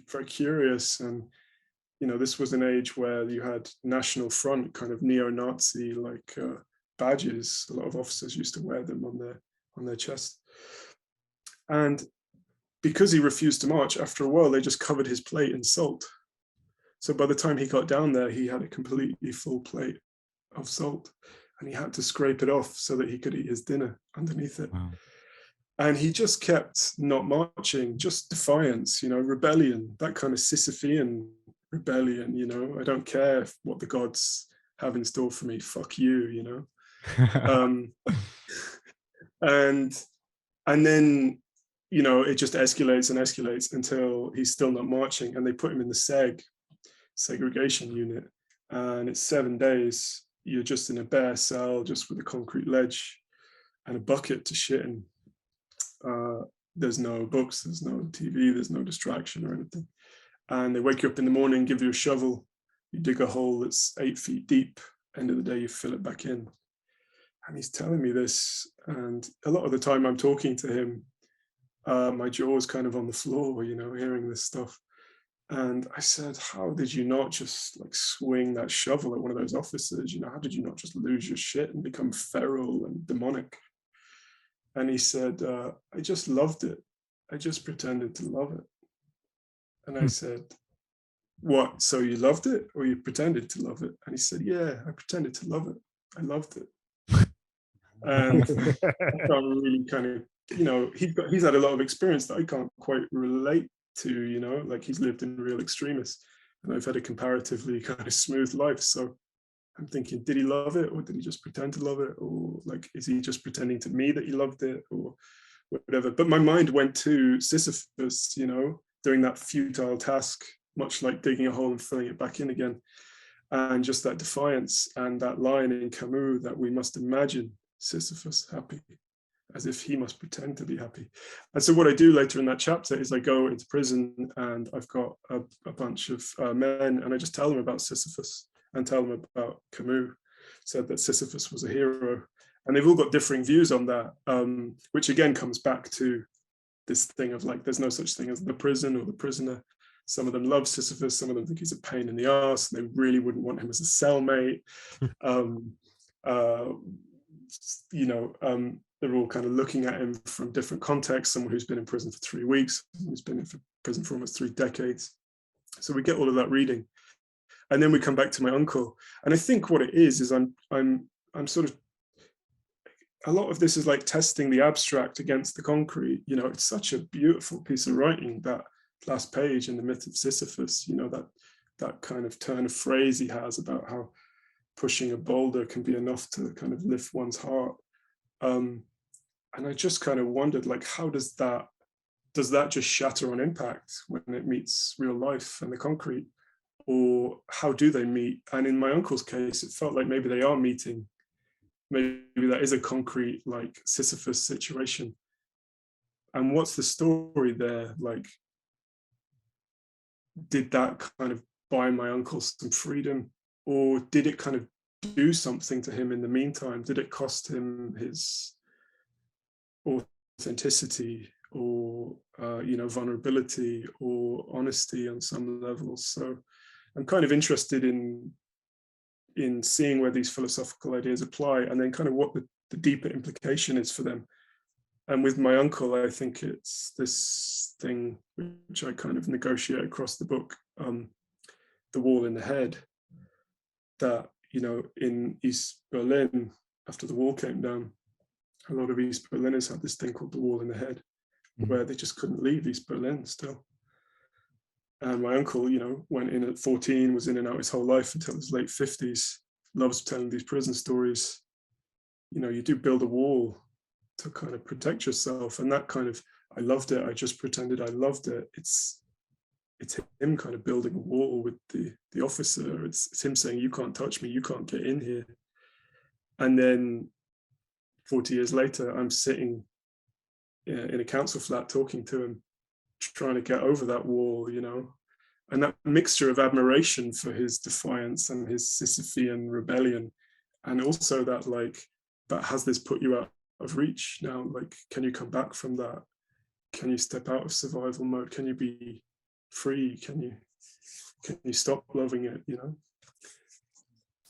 very curious. And, this was an age where you had National Front kind of neo-Nazi like badges. A lot of officers used to wear them on their chest. And because he refused to march, after a while, they just covered his plate in salt. So by the time he got down there, he had a completely full plate of salt, and he had to scrape it off so that he could eat his dinner underneath it. Wow. And he just kept not marching, just defiance, rebellion, that kind of Sisyphean rebellion, I don't care what the gods have in store for me, fuck you, and then, it just escalates and escalates until he's still not marching, and they put him in the segregation unit, and it's 7 days. You're just in a bare cell, just with a concrete ledge and a bucket to shit in. There's no books, there's no TV, there's no distraction or anything. And they wake you up in the morning, give you a shovel, you dig a hole that's 8 feet deep, end of the day, you fill it back in. And he's telling me this, and a lot of the time I'm talking to him, my jaw's kind of on the floor, hearing this stuff. And I said, how did you not just like swing that shovel at one of those officers? How did you not just lose your shit and become feral and demonic? And he said, I just loved it. I just pretended to love it. And I said, what? So you loved it, or you pretended to love it? And he said, yeah, I pretended to love it. I loved it. And I felt really kind of, he's had a lot of experience that I can't quite relate to, like he's lived in real extremis, and I've had a comparatively kind of smooth life. So I'm thinking, did he love it, or did he just pretend to love it? Or like, is he just pretending to me that he loved it, or whatever? But my mind went to Sisyphus, doing that futile task, much like digging a hole and filling it back in again. And just that defiance, and that line in Camus that we must imagine Sisyphus happy, as if he must pretend to be happy. And so what I do later in that chapter is I go into prison, and I've got a bunch of men, and I just tell them about Sisyphus and tell them about Camus, said that Sisyphus was a hero. And they've all got differing views on that, which again comes back to this thing of like, there's no such thing as the prison or the prisoner. Some of them love Sisyphus, some of them think he's a pain in the ass, and they really wouldn't want him as a cellmate. They're all kind of looking at him from different contexts. Someone who's been in prison for 3 weeks, someone who's been in prison for almost 3 decades. So we get all of that reading, and then we come back to my uncle. And I think what it is I'm sort of, a lot of this is like testing the abstract against the concrete. It's such a beautiful piece of writing, that last page in The Myth of Sisyphus. That kind of turn of phrase he has about how pushing a boulder can be enough to kind of lift one's heart. And I just kind of wondered, like, how does that just shatter on impact when it meets real life and the concrete? Or how do they meet? And in my uncle's case, it felt like maybe they are meeting. Maybe that is a concrete, like, Sisyphus situation. And what's the story there? Like, did that kind of buy my uncle some freedom, or did it kind of do something to him in the meantime? Did it cost him his authenticity, or vulnerability, or honesty on some levels? So I'm kind of interested in seeing where these philosophical ideas apply, and then kind of what the deeper implication is for them. And with my uncle, I think it's this thing which I kind of negotiate across the book, the wall in the head, that, in East Berlin, after the wall came down, a lot of East Berliners had this thing called the wall in the head, where they just couldn't leave East Berlin still. And my uncle, went in at 14, was in and out his whole life until his late 50s, loves telling these prison stories. You do build a wall to kind of protect yourself. And that kind of, I loved it. I just pretended I loved it. It's him kind of building a wall with the officer. It's him saying, you can't touch me, you can't get in here. And then 40 years later, I'm sitting in a council flat talking to him, trying to get over that wall, and that mixture of admiration for his defiance and his Sisyphean rebellion, and also that, like, that has this put you out of reach now? Like, can you come back from that? Can you step out of survival mode? Can you be free? Can you stop loving it?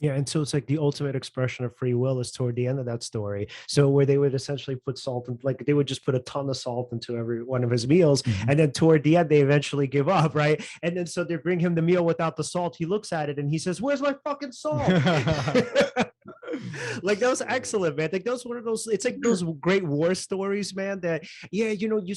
Yeah, and so it's like the ultimate expression of free will is toward the end of that story. So where they would essentially put salt and, like, they would just put a ton of salt into every one of his meals, and then toward the end they eventually give up, right? And then so they bring him the meal without the salt. He looks at it and he says, "Where's my fucking salt?" Like, that was excellent, man. Like, those one of those, it's like those great war stories, man, that, yeah, you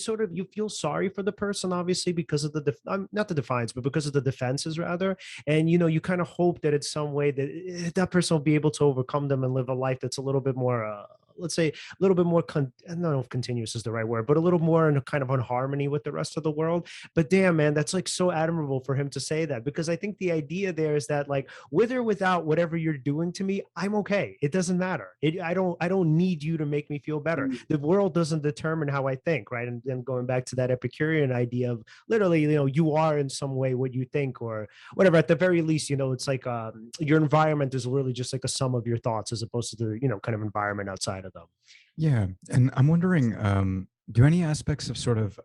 feel sorry for the person, obviously, because of the not the defiance, but because of the defenses rather. And you kind of hope that it's some way that that person will be able to overcome them and live a life that's a little bit more let's say a little bit more I don't know if continuous is the right word, but a little more in a kind of on harmony with the rest of the world. But damn, man, that's like so admirable for him to say that, because I think the idea there is that, like, with or without whatever you're doing to me, I'm okay. It doesn't matter. I don't need you to make me feel better. The world doesn't determine how I think, right? And then going back to that Epicurean idea of literally, you are in some way what you think or whatever. At the very least, it's like your environment is really just like a sum of your thoughts, as opposed to the kind of environment outside of them. Yeah, and I'm wondering, do any aspects of sort of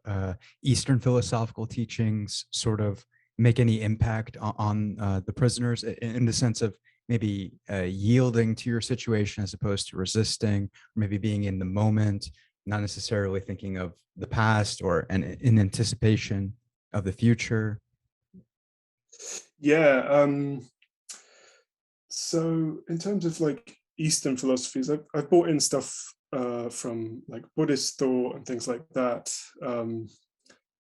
Eastern philosophical teachings sort of make any impact on the prisoners, in the sense of maybe yielding to your situation as opposed to resisting, or maybe being in the moment, not necessarily thinking of the past or in anticipation of the future? Yeah. So in terms of, like, Eastern philosophies, I've brought in stuff from, like, Buddhist thought and things like that.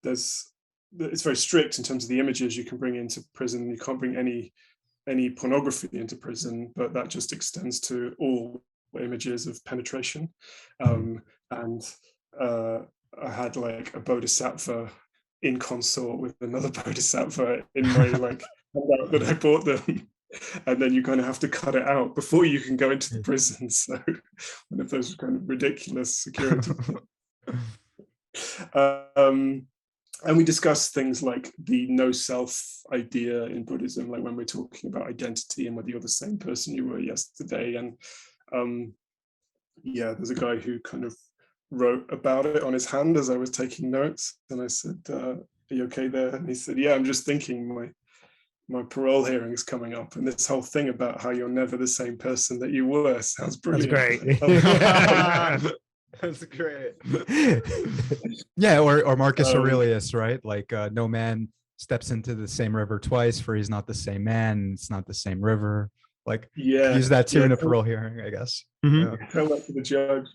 It's very strict in terms of the images you can bring into prison. You can't bring any pornography into prison, but that just extends to all images of penetration. And I had, like, a bodhisattva in consort with another bodhisattva in my, like, handout that I bought them. And then you kind of have to cut it out before you can go into the prison. So one of those kind of ridiculous security. And we discuss things like the no self idea in Buddhism, like when we're talking about identity and whether you're the same person you were yesterday. And there's a guy who kind of wrote about it on his hand as I was taking notes. And I said, "Are you okay there?" And he said, "Yeah, I'm just thinking my parole hearing is coming up, and this whole thing about how you're never the same person that you were sounds brilliant." That's great. That's great. Yeah, or Marcus Aurelius, right? Like, no man steps into the same river twice, for he's not the same man. It's not the same river. Like, use that too in a parole hearing, I guess. Tell that to the judge.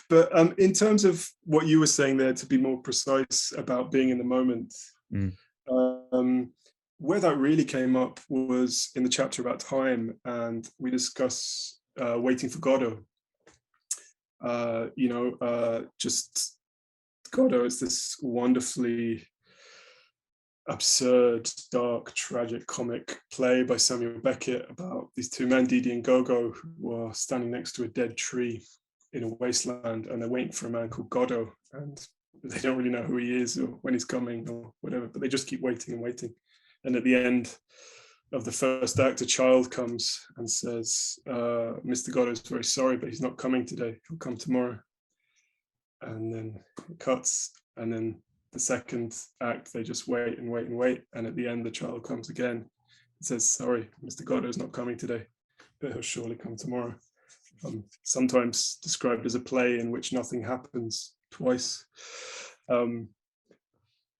But in terms of what you were saying there, to be more precise about being in the moment, where that really came up was in the chapter about time, and we discuss waiting for Godo. Just Godo is this wonderfully absurd, dark, tragic comic play by Samuel Beckett about these two men, Didi and Gogo, who are standing next to a dead tree in a wasteland, and they're waiting for a man called Godo. And they don't really know who he is or when he's coming or whatever, but they just keep waiting and waiting. And at the end of the first act, a child comes and says, Mr. Godo is very sorry, but he's not coming today. He'll come tomorrow. And then it cuts. And then the second act, they just wait and wait and wait. And at the end, the child comes again and says, sorry, Mr. Godo is not coming today, but he'll surely come tomorrow. Sometimes described as a play in which nothing happens twice.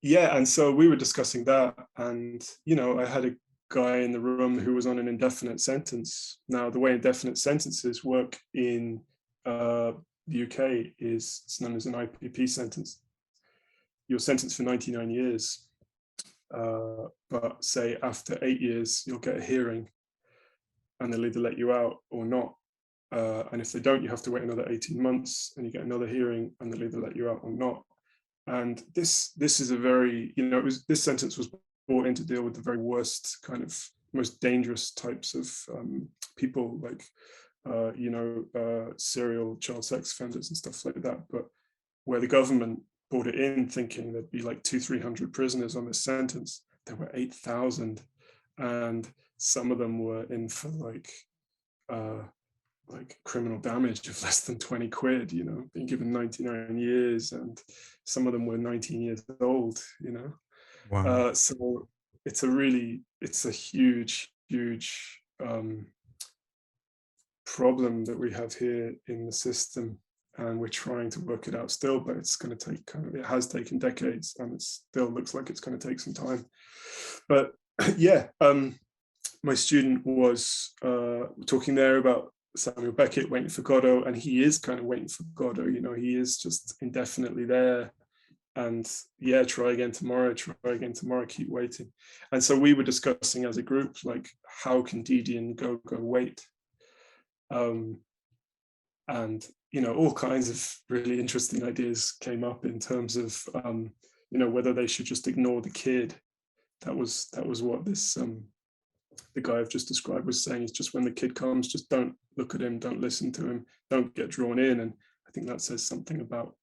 Yeah, and so we were discussing that, and I had a guy in the room who was on an indefinite sentence. Now, the way indefinite sentences work in the UK is it's known as an IPP sentence. You're sentenced for 99 years, but say after 8 years, you'll get a hearing, and they'll either let you out or not. And if they don't, you have to wait another 18 months and you get another hearing, and they'll either let you out or not. And this is a very, this sentence was brought in to deal with the very worst, kind of most dangerous types of people, like, serial child sex offenders and stuff like that. But where the government brought it in thinking there'd be like 200-300 prisoners on this sentence, there were 8,000. And some of them were in for like criminal damage of less than 20 quid, being given 99 years, and some of them were 19 years old, Wow. So it's a huge problem that we have here in the system, and we're trying to work it out still, but it's going to take it has taken decades, and it still looks like it's going to take some time. But yeah, my student was talking there about Samuel Beckett waiting for Godo, and he is kind of waiting for Godo. He is just indefinitely there, and yeah, try again tomorrow, keep waiting. And so we were discussing as a group, like, how can Didi and Gogo wait? And all kinds of really interesting ideas came up in terms of whether they should just ignore the kid. That was what this the guy I've just described was saying. Is just when the kid comes, just don't look at him, don't listen to him, don't get drawn in. And I think that says something about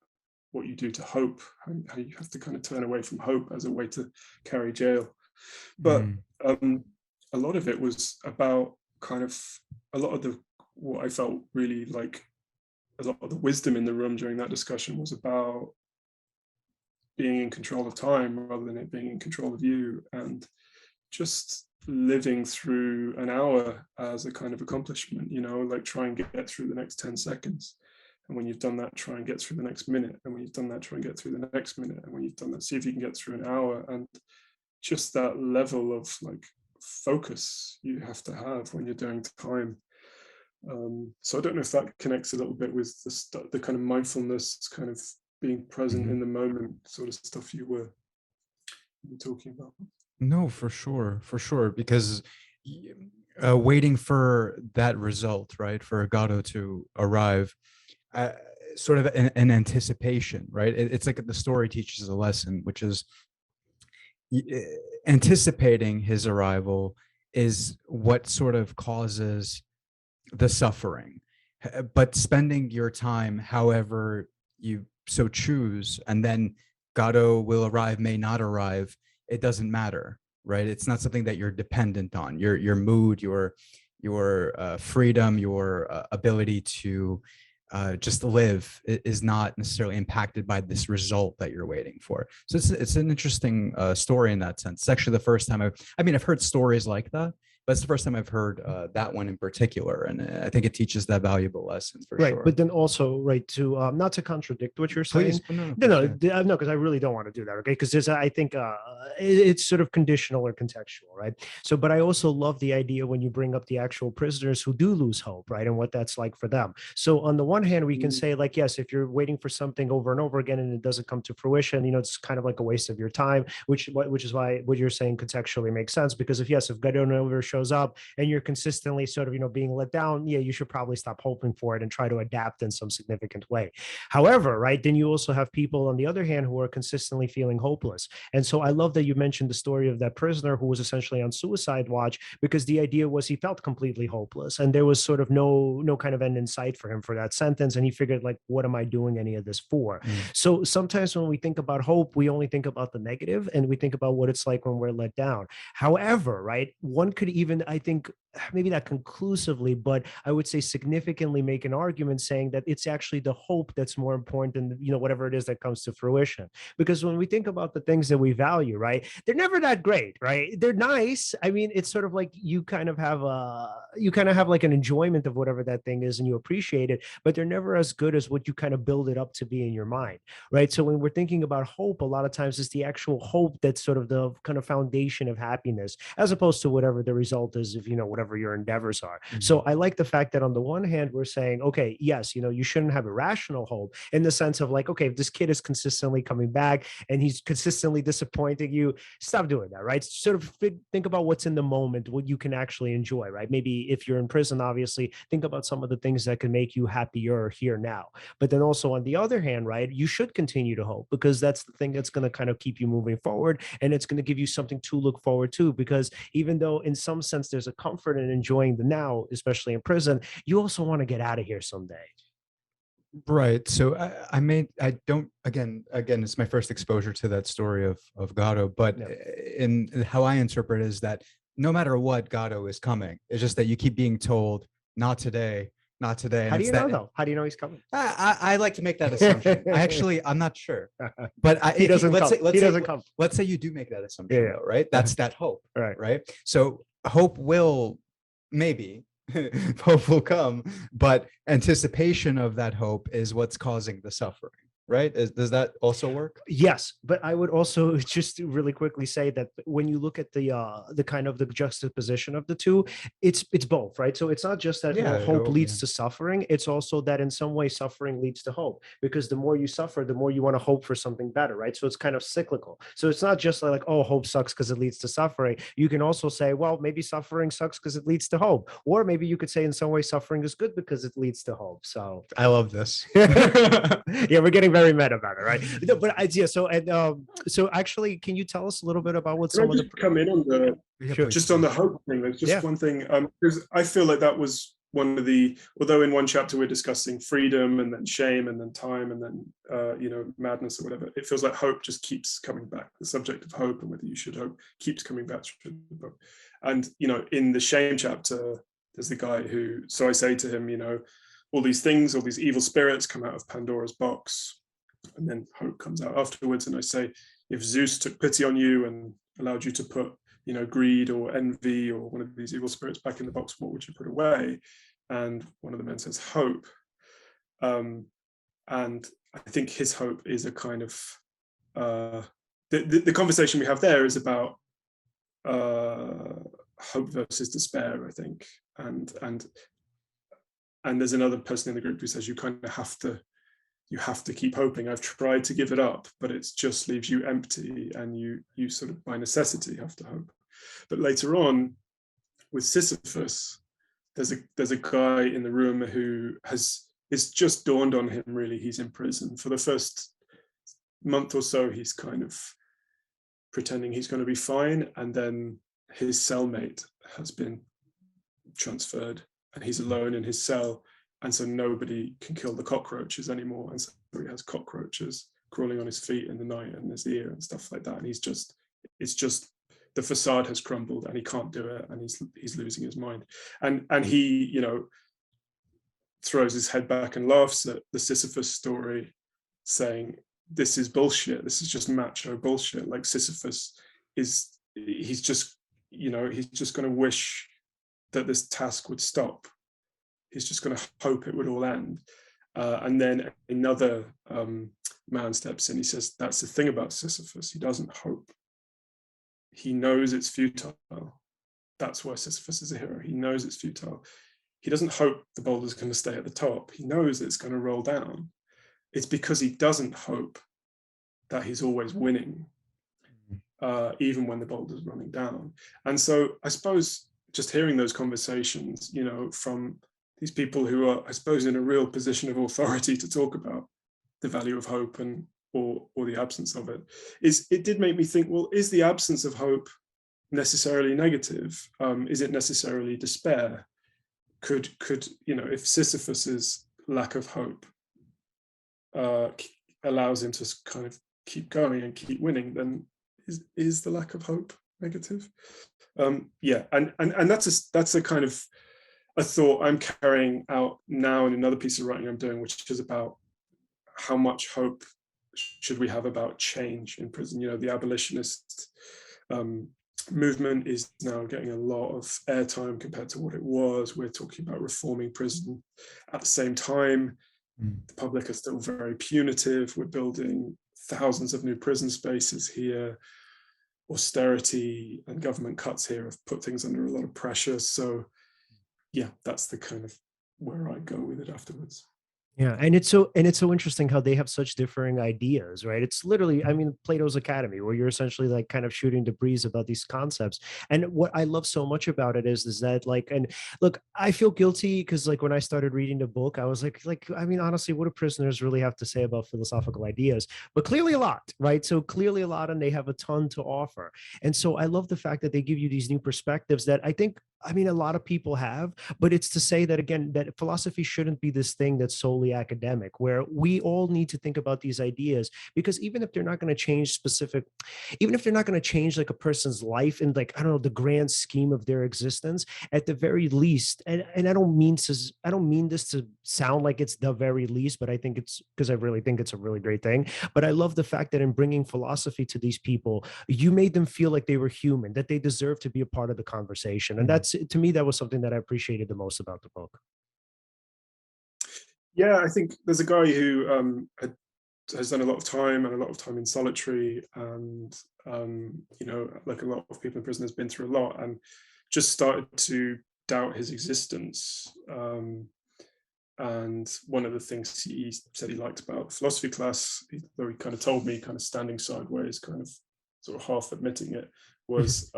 what you do to hope, how you have to kind of turn away from hope as a way to carry jail. But a lot of it was about kind of what I felt really like a lot of the wisdom in the room during that discussion was about being in control of time rather than it being in control of you, and just living through an hour as a kind of accomplishment, like try and get through the next 10 seconds. And when you've done that, try and get through the next minute. And when you've done that, try and get through the next minute. And when you've done that, see if you can get through an hour. And just that level of like focus you have to have when you're doing time. So I don't know if that connects a little bit with the kind of mindfulness, kind of being present in the moment sort of stuff you were talking about. No, for sure, because waiting for that result, right, for Godo to arrive, sort of an anticipation, right? It's like the story teaches a lesson, which is anticipating his arrival is what sort of causes the suffering. But spending your time however you so choose, and then Godo will arrive, may not arrive, it doesn't matter, right? It's not something that you're dependent on. Your mood, your freedom, your ability to just live is not necessarily impacted by this result that you're waiting for. So it's an interesting story in that sense. It's actually the first time I've heard stories like that, but it's the first time I've heard that one in particular, and I think it teaches that valuable lesson for right, sure. but then also, right, to not to contradict what you're saying. Please, no, because I really don't want to do that. Okay, because I think it's sort of conditional or contextual, right? So, but I also love the idea when you bring up the actual prisoners who do lose hope, right, and what that's like for them. So, on the one hand, we can say, like, yes, if you're waiting for something over and over again and it doesn't come to fruition, it's kind of like a waste of your time. Which is why what you're saying contextually makes sense, because if Godo never shows shows up and you're consistently sort of, being let down, yeah, you should probably stop hoping for it and try to adapt in some significant way. However, right, then you also have people on the other hand who are consistently feeling hopeless. And so I love that you mentioned the story of that prisoner who was essentially on suicide watch, because the idea was he felt completely hopeless and there was sort of no kind of end in sight for him for that sentence. And he figured, like, what am I doing any of this for? So sometimes when we think about hope, we only think about the negative and we think about what it's like when we're let down. However, right, one could even, I think, maybe not conclusively, but I would say significantly make an argument saying that it's actually the hope that's more important than, whatever it is that comes to fruition. Because when we think about the things that we value, right, they're never that great, right? They're nice. I mean, it's sort of like you kind of have like an enjoyment of whatever that thing is and you appreciate it, but they're never as good as what you kind of build it up to be in your mind, right? So when we're thinking about hope, a lot of times it's the actual hope that's sort of the kind of foundation of happiness, as opposed to whatever the result is of, whatever your endeavors are. So I like the fact that on the one hand, we're saying, okay, yes, you shouldn't have irrational hope in the sense of like, okay, if this kid is consistently coming back and he's consistently disappointing you, stop doing that, right? Sort of think about what's in the moment, what you can actually enjoy, right? Maybe if you're in prison, obviously, think about some of the things that can make you happier here now. But then also on the other hand, right, you should continue to hope, because that's the thing that's going to kind of keep you moving forward, and it's going to give you something to look forward to. Because even though in some sense there's a comfort in enjoying the now, especially in prison, you also want to get out of here someday. Right. So I don't, again, it's my first exposure to that story of Godo, but in how I interpret it is that no matter what, Godo is coming. It's just that you keep being told, not today, not today. And how do you know though? How do you know he's coming? I like to make that assumption. I'm not sure, but he doesn't come. Let's say you do make that assumption, though, right? That's that hope, right? So hope will maybe hope will come, but anticipation of that hope is what's causing the suffering, right? Does that also work? Yes, but I would also just really quickly say that when you look at the kind of the juxtaposition of the two, it's both, right? So it's not just that hope leads to suffering, it's also that in some way suffering leads to hope, because the more you suffer, the more you want to hope for something better, right? So it's kind of cyclical. So it's not just like, oh, hope sucks because it leads to suffering. You can also say, well, maybe suffering sucks because it leads to hope, or maybe you could say in some way suffering is good because it leads to hope. So I love this. Yeah, we're getting very meta about it, right? But so actually, can you tell us a little bit about what some of the come in on the just on the hope thing? There's just one thing, because I feel like that was one of the, although in one chapter we're discussing freedom and then shame and then time and then madness or whatever, it feels like hope just keeps coming back. The subject of hope and whether you should hope keeps coming back through the book. And in the shame chapter, there's the guy who, so I say to him, all these things, all these evil spirits come out of Pandora's box, and then hope comes out afterwards. And I say, if Zeus took pity on you and allowed you to put, greed or envy or one of these evil spirits back in the box, what would you put away? And one of the men says, hope. And I think his hope is a kind of, the conversation we have there is about hope versus despair, I think. And there's another person in the group who says you kind of have to keep hoping. I've tried to give it up, but it just leaves you empty, and you sort of by necessity have to hope. But later on with Sisyphus, there's a guy in the room who it's just dawned on him, really, he's in prison. For the first month or so, he's kind of pretending he's going to be fine, and then his cellmate has been transferred and he's alone in his cell, and so nobody can kill the cockroaches anymore, and so he has cockroaches crawling on his feet in the night and his ear and stuff like that, and it's just the facade has crumbled and he can't do it, and he's losing his mind, and he throws his head back and laughs at the Sisyphus story, saying this is bullshit, this is just macho bullshit. Like Sisyphus he's just going to wish that this task would stop. He's just going to hope it would all end. And then another man steps in. He says, that's the thing about Sisyphus. He doesn't hope. He knows it's futile. That's why Sisyphus is a hero. He knows it's futile. He doesn't hope the boulder's going to stay at the top. He knows it's going to roll down. It's because he doesn't hope that he's always winning, even when the boulder's running down. And so I suppose just hearing those conversations, you know, from these people who are, I suppose, in a real position of authority to talk about the value of hope and or the absence of it, it did make me think, well, is the absence of hope necessarily negative? Is it necessarily despair? Could you know, if Sisyphus's lack of hope allows him to kind of keep going and keep winning, then is the lack of hope negative? Yeah, and that's a kind of a thought I'm carrying out now in another piece of writing I'm doing, which is about how much hope should we have about change in prison. You know, the abolitionist movement is now getting a lot of airtime compared to what it was. We're talking about reforming prison. At the same time, the public are still very punitive. We're building thousands of new prison spaces here. Austerity and government cuts here have put things under a lot of pressure. So yeah, that's the kind of where I go with it afterwards. Yeah, and it's so interesting how they have such differing ideas, right? It's literally, I mean, Plato's Academy, where you're essentially like kind of shooting the breeze about these concepts. And what I love so much about it is that like, and look, I feel guilty because like when I started reading the book, I was like, I mean, honestly, what do prisoners really have to say about philosophical ideas? But clearly a lot, right? So clearly a lot, and they have a ton to offer. And so I love the fact that they give you these new perspectives that I think, I mean, a lot of people have, but it's to say that again, that philosophy shouldn't be this thing that's solely academic, where we all need to think about these ideas, because even if they're not going to change even if they're not going to change like a person's life in like, I don't know, the grand scheme of their existence, at the very least, and I don't mean this to sound like it's the very least, but I think it's because I really think it's a really great thing. But I love the fact that in bringing philosophy to these people, you made them feel like they were human, that they deserve to be a part of the conversation. And that's, to me, that was something that I appreciated the most about the book. Yeah, I think there's a guy who has done a lot of time in solitary, and you know, like a lot of people in prison, has been through a lot and just started to doubt his existence. And one of the things he said he liked about philosophy class, though he kind of told me, kind of standing sideways, kind of sort of half admitting it, was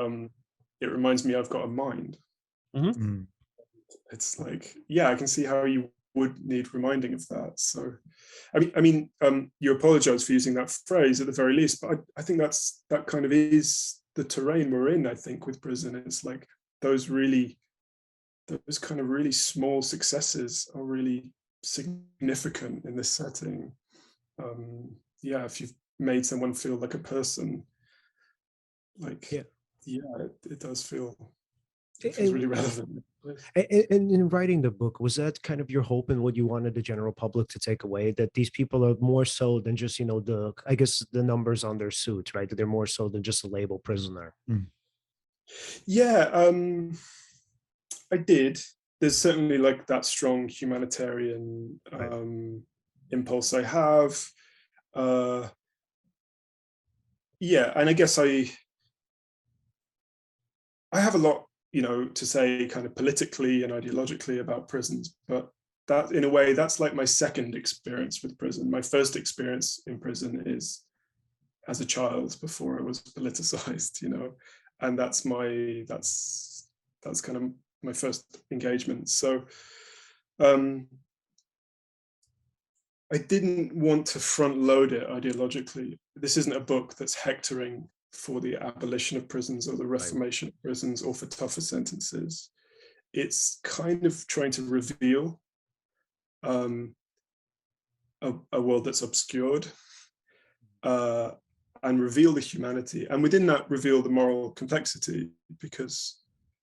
it reminds me I've got a mind. Mm-hmm. It's like, yeah, I can see how you would need reminding of that. So I mean you apologize for using that phrase at the very least, but I think that kind of is the terrain we're in, I think, with prison. It's like those kind of really small successes are really significant in this setting. Yeah, if you've made someone feel like a person, like it does feel really relevant. And in writing the book, was that kind of your hope and what you wanted the general public to take away, that these people are more so than just, you know, I guess the numbers on their suit, right? That they're more so than just a label prisoner. Yeah, I did. There's certainly like that strong humanitarian impulse I have. Yeah, and I guess I have a lot, you know, to say kind of politically and ideologically about prisons, but that, in a way, that's like my second experience with prison. My first experience in prison is as a child, before I was politicized, you know, and that's kind of my first engagement. So I didn't want to front load it ideologically. This isn't a book that's hectoring for the abolition of prisons or the reformation of prisons or for tougher sentences. It's kind of trying to reveal a world that's obscured, and reveal the humanity, and within that reveal the moral complexity, because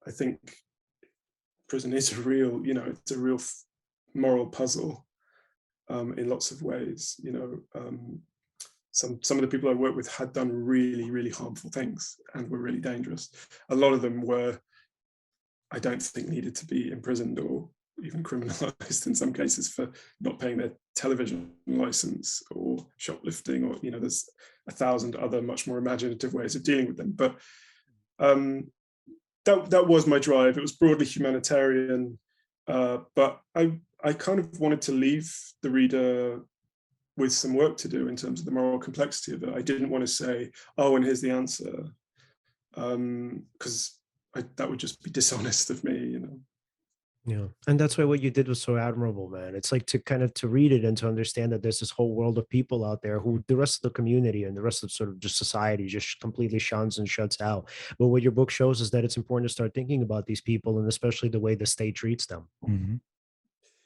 I think prison is a real, you know, it's a real moral puzzle in lots of ways. You know, some of the people I worked with had done really, really harmful things and were really dangerous. A lot of them were, I don't think, needed to be imprisoned or even criminalized in some cases for not paying their television license or shoplifting, or, you know, there's 1,000 other much more imaginative ways of dealing with them. But that was my drive. It was broadly humanitarian, but I kind of wanted to leave the reader with some work to do in terms of the moral complexity of it. I didn't want to say, oh, and here's the answer, because that would just be dishonest of me, you know. Yeah. And that's why what you did was so admirable, man. It's like to kind of to read it and to understand that there's this whole world of people out there who the rest of the community and the rest of sort of just society just completely shuns and shuts out. But what your book shows is that it's important to start thinking about these people and especially the way the state treats them. Mhm.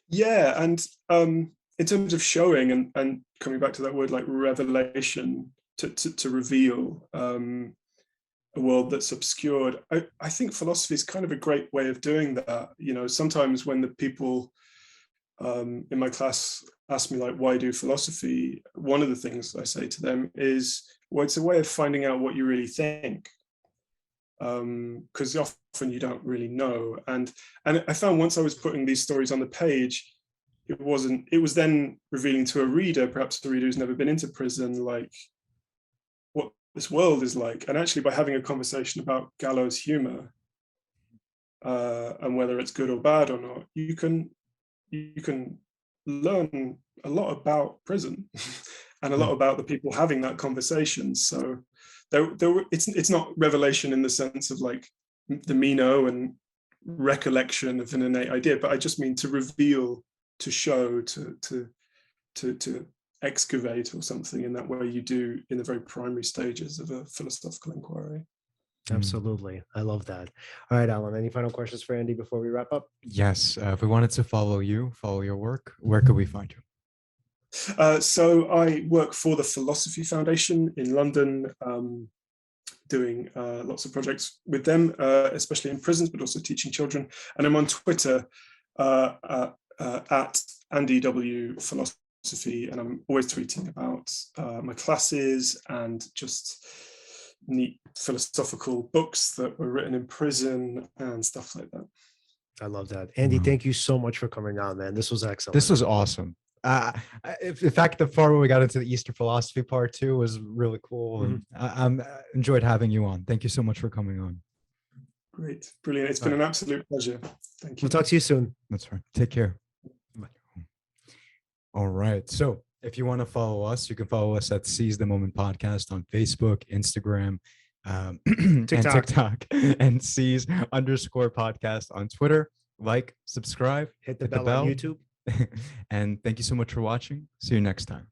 Yeah, and in terms of showing and coming back to that word like revelation, to reveal a world that's obscured, I think philosophy is kind of a great way of doing that. You know, sometimes when the people in my class ask me like, why do philosophy? One of the things I say to them is, well, it's a way of finding out what you really think. Because often you don't really know. And I found once I was putting these stories on the page, it was then revealing to a reader, perhaps a reader who's never been into prison, like what this world is like. And actually by having a conversation about gallows humor, and whether it's good or bad or not, you can learn a lot about prison and a lot about the people having that conversation. So it's not revelation in the sense of like the Meno and recollection of an innate idea, but I just mean to reveal, to show, to excavate or something in that way you do in the very primary stages of a philosophical inquiry. Absolutely. I love that. All right, Alan, any final questions for Andy before we wrap up? Yes. If we wanted to follow your work, where could we find you? So I work for the Philosophy Foundation in London, doing lots of projects with them, especially in prisons, but also teaching children. And I'm on Twitter at Andy W Philosophy, and I'm always tweeting about my classes and just neat philosophical books that were written in prison and stuff like that. I love that. Andy, thank you so much for coming on, man. This was excellent. This was awesome. In fact, the part where we got into the Eastern philosophy part too was really cool. And I enjoyed having you on. Thank you so much for coming on. Great. Brilliant. It's been an absolute pleasure. Thank you. We'll talk to you soon. That's right. Take care. Bye. All right. So if you want to follow us, you can follow us at Seize the Moment Podcast on Facebook, Instagram, and TikTok, and Seize_podcast on Twitter. Like, subscribe, hit the bell on YouTube. And thank you so much for watching. See you next time.